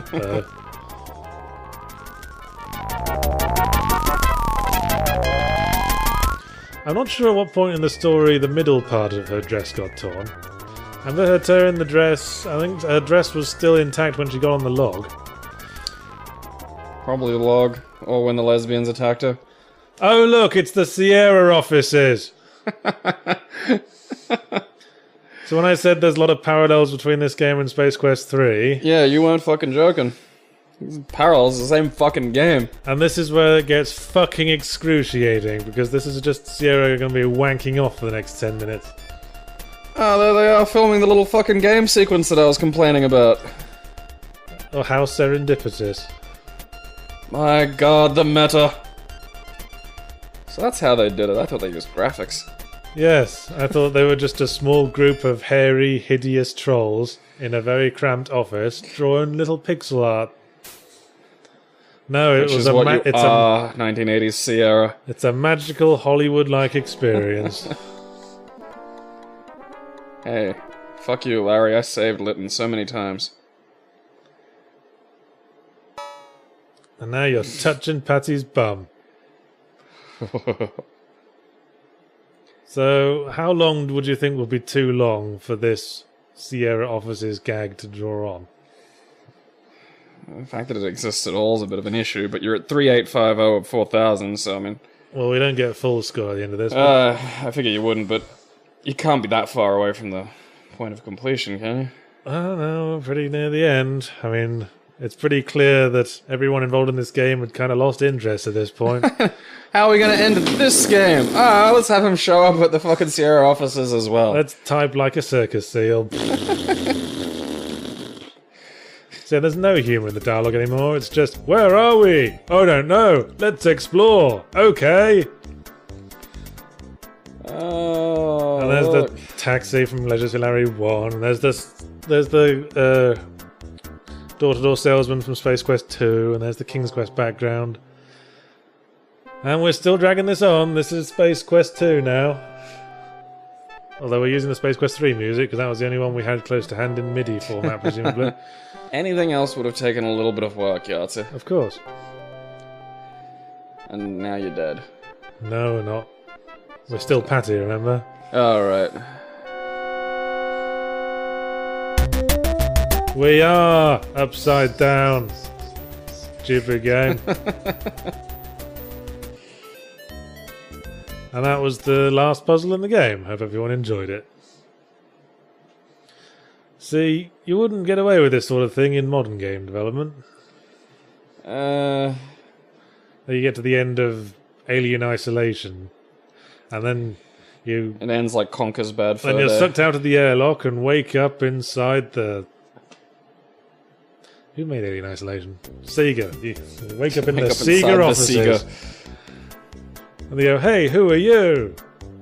I'm not sure at what point in the story the middle part of her dress got torn. I remember her tearing the dress. I think her dress was still intact when she got on the log. Probably the log, or when the lesbians attacked her. Oh look, it's the Sierra offices! So when I said there's a lot of parallels between this game and Space Quest 3... Yeah, you weren't fucking joking. Parallels, the same fucking game. And this is where it gets fucking excruciating, because this is just Sierra going to be wanking off for the next 10 minutes. Oh, there they are filming the little fucking game sequence that I was complaining about. Oh, how serendipitous. My god, the meta. So that's how they did it. I thought they used graphics. Yes, I thought they were just a small group of hairy, hideous trolls in a very cramped office drawing little pixel art. No, it which was is what you it's are, 1980s Sierra. It's a magical Hollywood-like experience. Hey, fuck you, Larry. I saved Lytton so many times. And now you're touching Patty's bum. So, how long would you think would be too long for this Sierra Offices gag to draw on? The fact that it exists at all is a bit of an issue, but you're at 3850 of 4000, so I mean... Well, we don't get a full score at the end of this. I figure you wouldn't, but you can't be that far away from the point of completion, can you? I don't know, we're pretty near the end. I mean, it's pretty clear that everyone involved in this game had kind of lost interest at this point. How are we going to end this game? Let's have him show up at the fucking Sierra offices as well. Let's type like a circus seal. So there's no humour in the dialogue anymore, it's just, where are we? Oh, don't know. Let's explore. Okay. Oh, And there's the taxi from Leisure Larry 1. And there's the door-to-door salesman from Space Quest 2. And there's the King's Quest background. And we're still dragging this on. This is Space Quest 2 now. Although we're using the Space Quest 3 music, because that was the only one we had close to hand in MIDI format, presumably. Anything else would have taken a little bit of work, Yahtzee. Of course. And now you're dead. No, we're not. We're still Patty, remember? Alright. We are upside down. Stupid game. And that was the last puzzle in the game. Hope everyone enjoyed it. See, you wouldn't get away with this sort of thing in modern game development. You get to the end of Alien Isolation, and then it ends like Conker's Bad Fur Then you're Day. sucked out of the airlock and wake up inside the... Who made Alien Isolation? Sega. You wake up in the Sega offices. And they go, hey, who are you?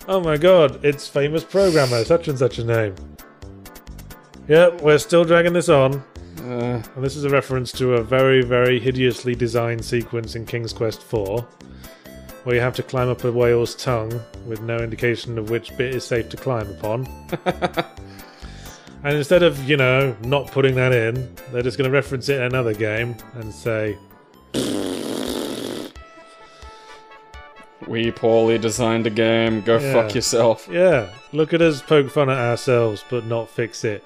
Oh my god, it's famous programmer, such and such a name. Yep, we're still dragging this on. And this is a reference to a very, very hideously designed sequence in King's Quest IV, where you have to climb up a whale's tongue with no indication of which bit is safe to climb upon. And instead of, you know, not putting that in, they're just going to reference it in another game and say... We poorly designed a game, go fuck yourself. Yeah, look at us poke fun at ourselves, but not fix it.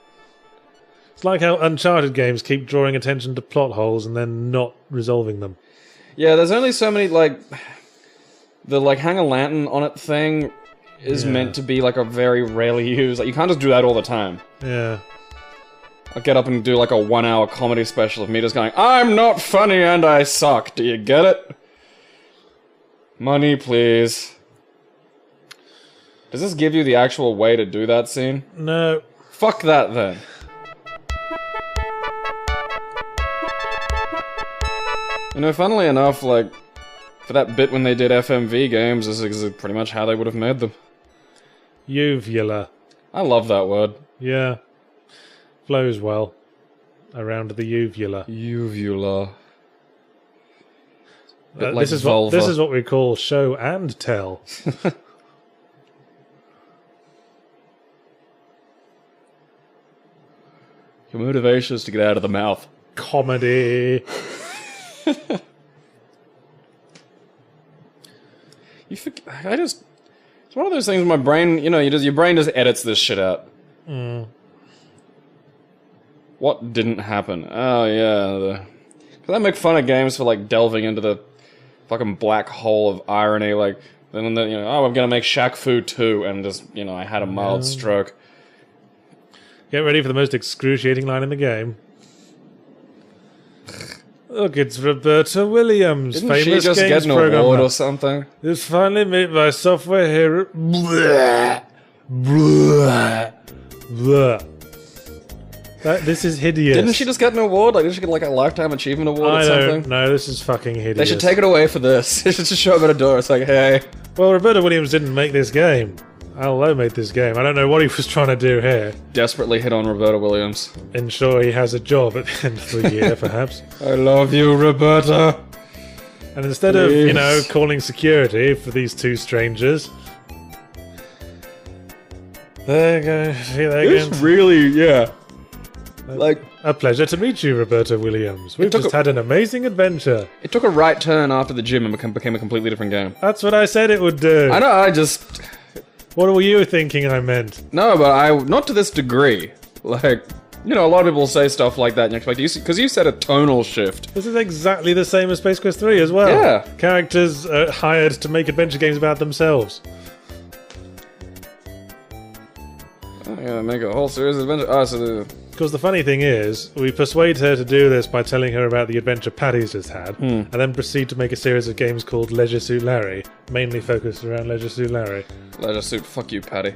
It's like how Uncharted games keep drawing attention to plot holes and then not resolving them. Yeah, there's only so many, like... The, like, hang a lantern on it thing is meant to be, like, a very rarely used... Like, you can't just do that all the time. Yeah. I'll get up and do, like, a 1-hour comedy special of me just going, I'm not funny and I suck, do you get it? Money, please. Does this give you the actual way to do that scene? No. Fuck that, then. You know, funnily enough, like, for that bit when they did FMV games, this is pretty much how they would have made them. Uvula. I love that word. Yeah. Flows well. Around the uvula. Uvula. Like this is what we call show and tell. Your motivation is to get out of the mouth. Comedy. It's one of those things my brain, you know, your brain just edits this shit out. What didn't happen? Oh, yeah. Can I make fun of games for, like, delving into the fucking black hole of irony, like, then, you know, oh, I'm gonna make Shaq Fu 2, and just, you know, I had a mild stroke. Get ready for the most excruciating line in the game. Look, it's Roberta Williams, Didn't famous she just games get an programmer. award or something? It's finally made by software hero. Blah. Blah. Blah. This is hideous. Didn't she just get an award? Like, did she get, like, a Lifetime Achievement Award or something? No, this is fucking hideous. They should take it away for this. They should just show up at a door. It's like, hey. Well, Roberta Williams didn't make this game. Al Lowe made this game. I don't know what he was trying to do here. Desperately hit on Roberta Williams. Ensure he has a job at the end of the year, perhaps. I love you, Roberta. And instead of, you know, calling security for these two strangers... There you go. See that again. It's really, yeah. Like, a pleasure to meet you, Roberta Williams. We've just had an amazing adventure. It took a right turn after the gym and became a completely different game. That's what I said it would do. I know, I just... What were you thinking I meant? No, but not to this degree. Like, you know, a lot of people say stuff like that and you expect, because you said a tonal shift. This is exactly the same as Space Quest 3 as well. Yeah. Characters are hired to make adventure games about themselves. Yeah, make a whole series of adventures. Because the funny thing is, we persuade her to do this by telling her about the adventure Paddy's just had, and then proceed to make a series of games called Leisure Suit Larry, mainly focused around Leisure Suit Larry. Leisure Suit, fuck you, Paddy.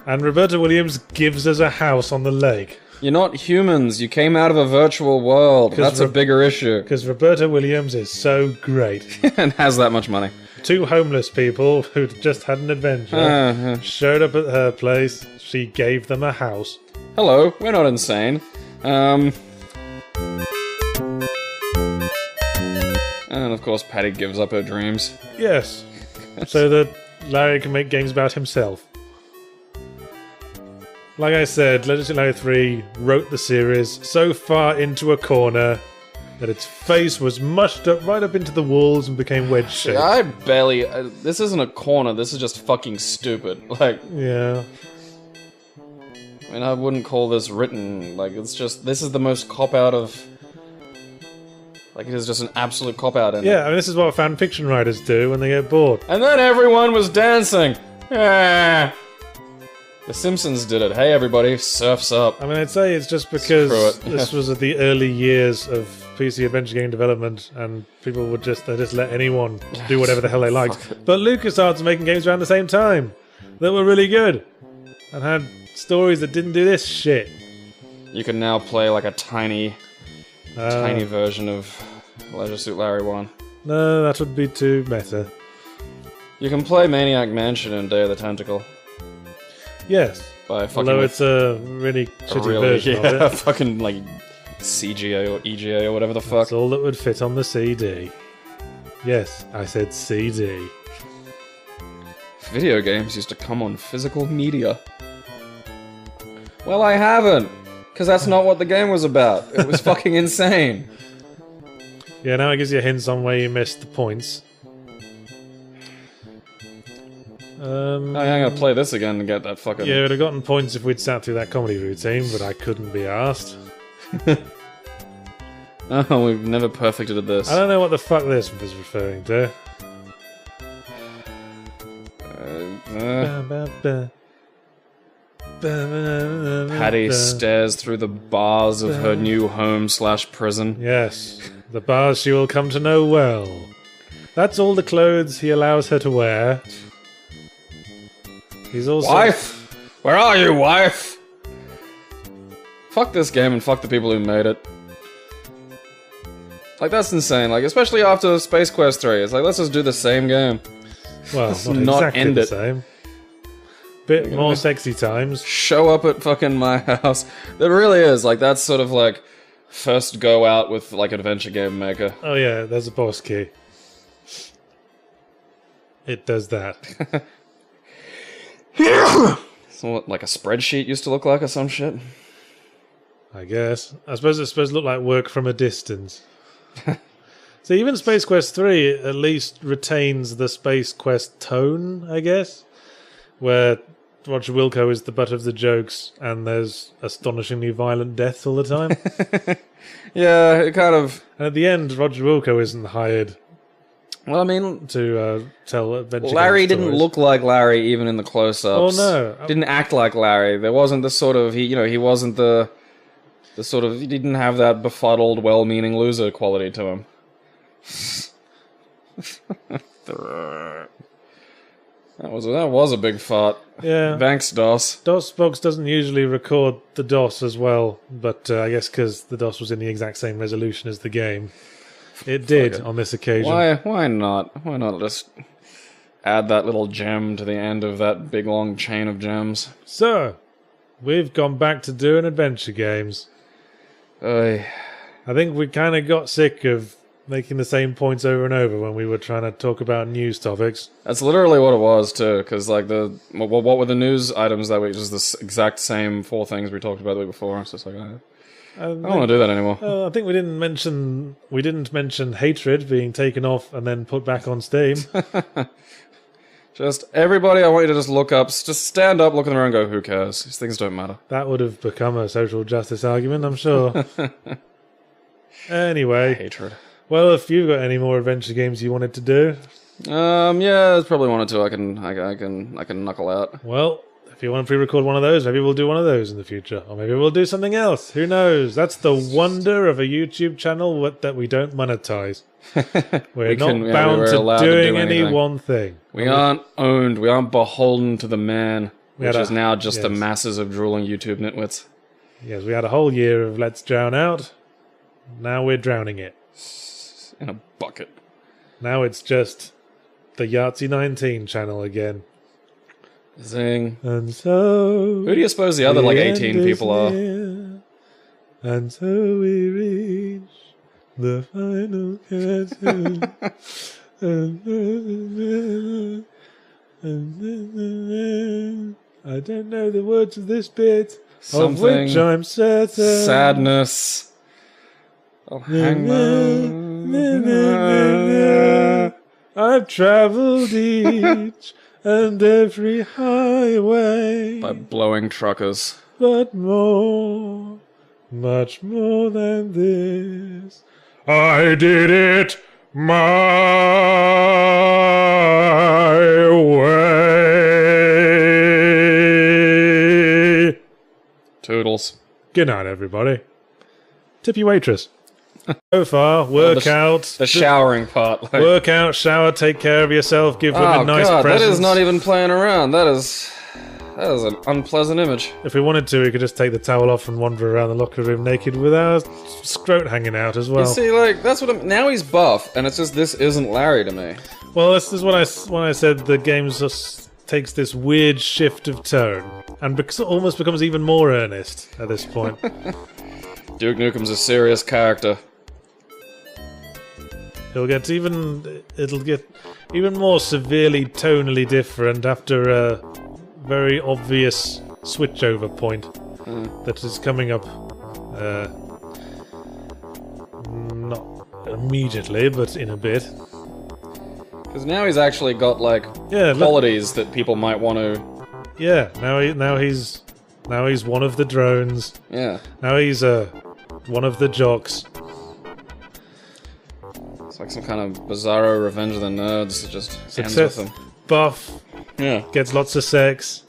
And Roberta Williams gives us a house on the lake. You're not humans, you came out of a virtual world. That's a bigger issue. Because Roberta Williams is so great. And has that much money. Two homeless people who'd just had an adventure showed up at her place. She gave them a house. Hello, we're not insane. And of course Paddy gives up her dreams. Yes. So that Larry can make games about himself. Like I said, Legend of Larry 3 wrote the series so far into a corner that its face was mushed up right up into the walls and became wedge-shaped. Yeah, I barely... this isn't a corner, this is just fucking stupid. Like... Yeah. I mean, I wouldn't call this written. Like, it's just... This is the most cop-out of... Like, it is just an absolute cop-out. Yeah, I mean, this is what fan fiction writers do when they get bored. And then everyone was dancing! Yeah. The Simpsons did it. Hey, everybody, surf's up. I mean, I'd say it's just because this was at the early years of PC adventure game development, and people would just let anyone do whatever the hell they liked. But LucasArts were making games around the same time that were really good and had stories that didn't do this shit. You can now play like a tiny version of Leisure Suit Larry 1. No, that would be too meta. You can play Maniac Mansion and Day of the Tentacle. Yes, although it's a really shitty version of it. Fucking like CGA or EGA or whatever the fuck. That's all that would fit on the CD. Yes, I said CD. Video games used to come on physical media. Well, I haven't, because that's not what the game was about. It was fucking insane. Yeah, now it gives you hints on where you missed the points. I'm gonna play this again and get that fucking... Yeah, we'd have gotten points if we'd sat through that comedy routine, but I couldn't be asked. Oh, we've never perfected this. I don't know what the fuck this was referring to. Paddy stares through the bars of her new home/prison. Yes, the bars she will come to know well. That's all the clothes he allows her to wear. He's also... Wife! Where are you, wife? Fuck this game and fuck the people who made it. Like, that's insane. Like, especially after Space Quest 3. It's like, let's just do the same game. Well, let's not exactly end the it. Same. Bit more sexy times. Show up at fucking my house. There really is. Like, that's sort of like first go out with, like, Adventure Game Maker. Oh yeah, there's a boss key. It does that. So what, like a spreadsheet used to look like or some shit? I guess. I suppose it's supposed to look like work from a distance. So even Space Quest 3 at least retains the Space Quest tone, I guess, where Roger Wilco is the butt of the jokes and there's astonishingly violent deaths all the time. Yeah, it kind of... And at the end, Roger Wilco isn't hired. Well, I mean... to tell adventure Larry game didn't look like Larry even in the close-ups. Oh, no. Didn't act like Larry. There wasn't the sort of... he wasn't the sort of... He didn't have that befuddled, well-meaning loser quality to him. That was a big fart. Yeah. Thanks, DOS. DOSBox doesn't usually record the DOS as well, but I guess because the DOS was in the exact same resolution as the game, it did on this occasion. Why not? Why not just add that little gem to the end of that big long chain of gems? So, we've gone back to doing adventure games. I think we kind of got sick of making the same points over and over when we were trying to talk about news topics. That's literally what it was too, because like what were the news items that week? Just the exact same 4 things we talked about the week before. So it's like I don't want to do that anymore. I think we didn't mention hatred being taken off and then put back on Steam. Just everybody, I want you to just look up, just stand up, look in the mirror, and go, "Who cares? These things don't matter." That would have become a social justice argument, I'm sure. Anyway, Hatred. Well, if you've got any more adventure games you wanted to do, yeah, there's probably one or two I can knuckle out. Well, if you want to pre-record one of those, maybe we'll do one of those in the future, or maybe we'll do something else. Who knows? That's the wonder of a YouTube channel that we don't monetize. We're not bound to doing any one thing. We aren't owned. We aren't beholden to the man, which is now just the masses of drooling YouTube nitwits. Yes, we had a whole year of Let's Drown Out. Now we're drowning it. In a bucket. Now it's just the Yahtzee 19 channel again. Zing. And so... Who do you suppose the other, like, 18 people are? And so we reach the final curtain. I don't know the words of this bit, of which I'm certain. Sadness. Oh, hangman. I've travelled each and every highway by blowing truckers, but more, much more than this, I did it my way. Toodles. Good night, everybody. Tip your waitress. So far, workout. The showering part. Like. Work out, shower, take care of yourself, give women nice presents. That is not even playing around. That is an unpleasant image. If we wanted to, we could just take the towel off and wander around the locker room naked with our scrot hanging out as well. You see, like, that's what now he's buff, and it's just, this isn't Larry to me. Well, this is when I said the game just takes this weird shift of tone, and almost becomes even more earnest at this point. Duke Nukem's a serious character. It'll get even more severely tonally different after a very obvious switchover point that is coming up. Not immediately, but in a bit. Because now he's actually got like qualities that people might want to. Yeah, now he's one of the drones. Yeah. Now he's one of the jocks. It's like some kind of bizarro Revenge of the Nerds that just ends with him. Buff. Yeah. Gets lots of sex.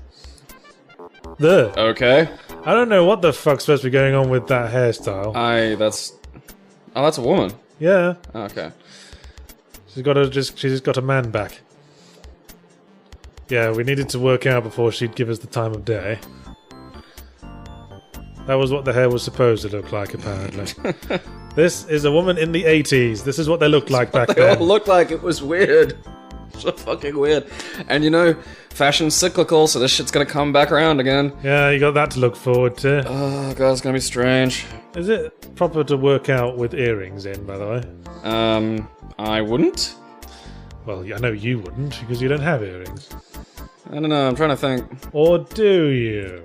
There. Okay. I don't know what the fuck's supposed to be going on with that hairstyle. that's a woman. Yeah. Okay. She's got a man back. Yeah, we needed to work out before she'd give us the time of day. That was what the hair was supposed to look like, apparently. This is a woman in the 80s. This is what they looked like back then. They all looked like. It was weird. So fucking weird. And you know, fashion's cyclical, so this shit's gonna come back around again. Yeah, you got that to look forward to. Oh god, it's gonna be strange. Is it proper to work out with earrings in, by the way? I wouldn't. Well, I know you wouldn't, because you don't have earrings. I don't know, I'm trying to think. Or do you?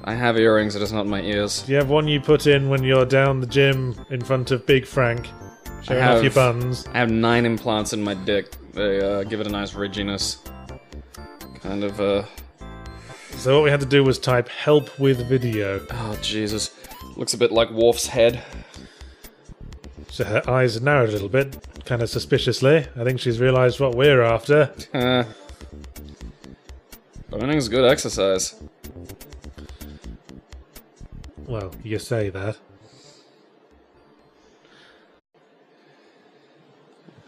I have earrings, they're just not in my ears. Do you have one you put in when you're down the gym in front of Big Frank, showing off your buns? I have 9 implants in my dick. They give it a nice ridginess. Kind of, So what we had to do was type help with video. Oh, Jesus. Looks a bit like Worf's head. So her eyes are narrowed a little bit, kind of suspiciously. I think she's realised what we're after. Burning's good exercise. Well, you say that.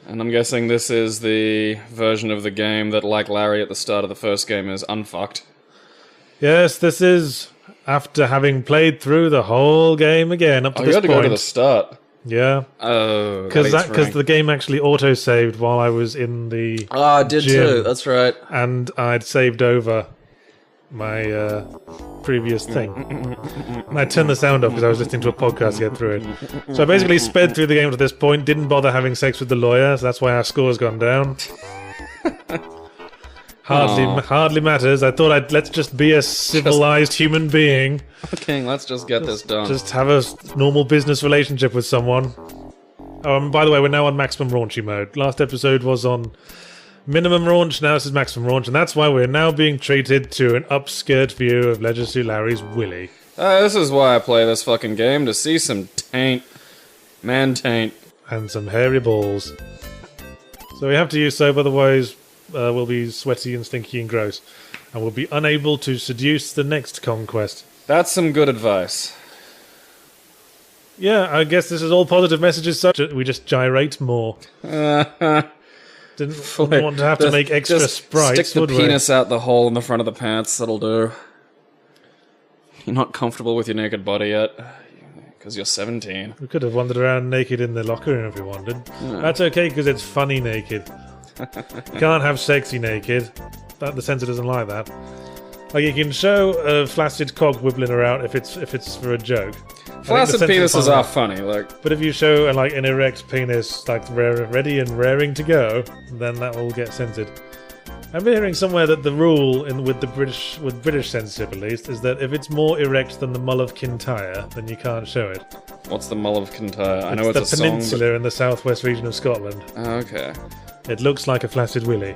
And I'm guessing this is the version of the game that, like Larry at the start of the first game, is unfucked. Yes, this is after having played through the whole game again up to this point. You had to go to the start. Yeah. Oh, because the game actually auto-saved while I was in the I did gym, too, that's right. And I'd saved over. my previous thing. And I turned the sound off because I was listening to a podcast to get through it. So I basically sped through the game to this point, didn't bother having sex with the lawyer, so that's why our score's gone down. Hardly matters. I thought let's just be a civilized human being. King, let's just get this done. Just have a normal business relationship with someone. By the way, we're now on maximum raunchy mode. Last episode was on minimum raunch, now this is maximum raunch, and that's why we're now being treated to an upskirt view of Leisure Suit Larry's willy. This is why I play this fucking game, to see some taint. Man taint. And some hairy balls. So we have to use soap, otherwise we'll be sweaty and stinky and gross. And we'll be unable to seduce the next conquest. That's some good advice. Yeah, I guess this is all positive messages, so we just gyrate more. Didn't want to have to make extra sprites, stick the penis out the hole in the front of the pants, that'll do. You're not comfortable with your naked body yet, because you're 17. We could have wandered around naked in the locker room if we wanted. Yeah. That's okay, because it's funny naked. You can't have sexy naked. The censor doesn't like that. Like, you can show a flaccid cock wibbling around if it's for a joke. Flaccid penises are funny, like. But if you show an erect penis ready and raring to go, then that will get censored. I'm hearing somewhere that the rule with British censorship at least is that if it's more erect than the Mull of Kintyre, then you can't show it. What's the Mull of Kintyre? I know it's a song. It's the peninsula in the southwest region of Scotland. Oh, okay. It looks like a flaccid willy.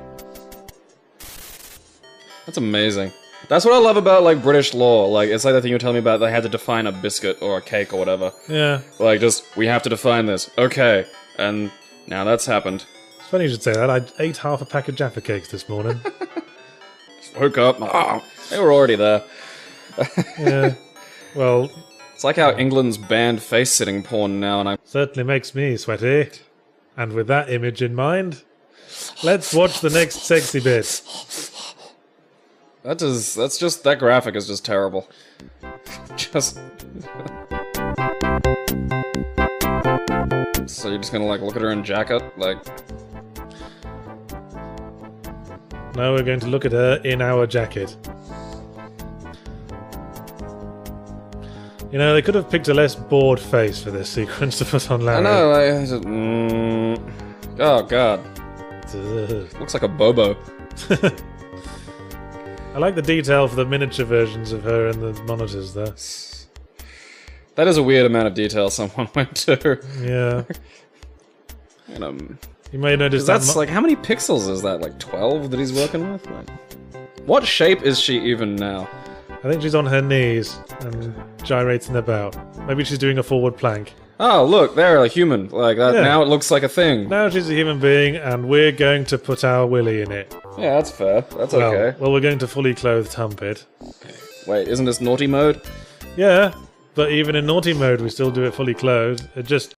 That's amazing. That's what I love about, like, British law. Like, it's like that thing you were telling me about, they had to define a biscuit or a cake or whatever. Yeah. Like, we have to define this. Okay. And now that's happened. It's funny you should say that. I ate half a pack of Jaffa cakes this morning. Just woke up. Oh, they were already there. Yeah. Well... It's like how England's banned face-sitting porn now, and Certainly makes me sweaty. And with that image in mind, let's watch the next sexy bit. That graphic is just terrible. Just... So you're just gonna, like, look at her in jacket, like... No, we're going to look at her in our jacket. You know, they could have picked a less bored face for this sequence to put on Larry. I know, oh, God. Looks like a Bobo. I like the detail for the miniature versions of her in the monitors, though. That is a weird amount of detail someone went to. Yeah. And, you may notice that's like, how many pixels is that? Like 12 that he's working with? Like, what shape is she even now? I think she's on her knees and gyrating about. Maybe she's doing a forward plank. Oh, look, they're a human. Like that. Yeah. Now it looks like a thing. Now she's a human being, and we're going to put our willy in it. Yeah, that's fair. That's okay. Well, we're going to fully clothed hump it. Wait, isn't this naughty mode? Yeah, but even in naughty mode, we still do it fully clothed. It just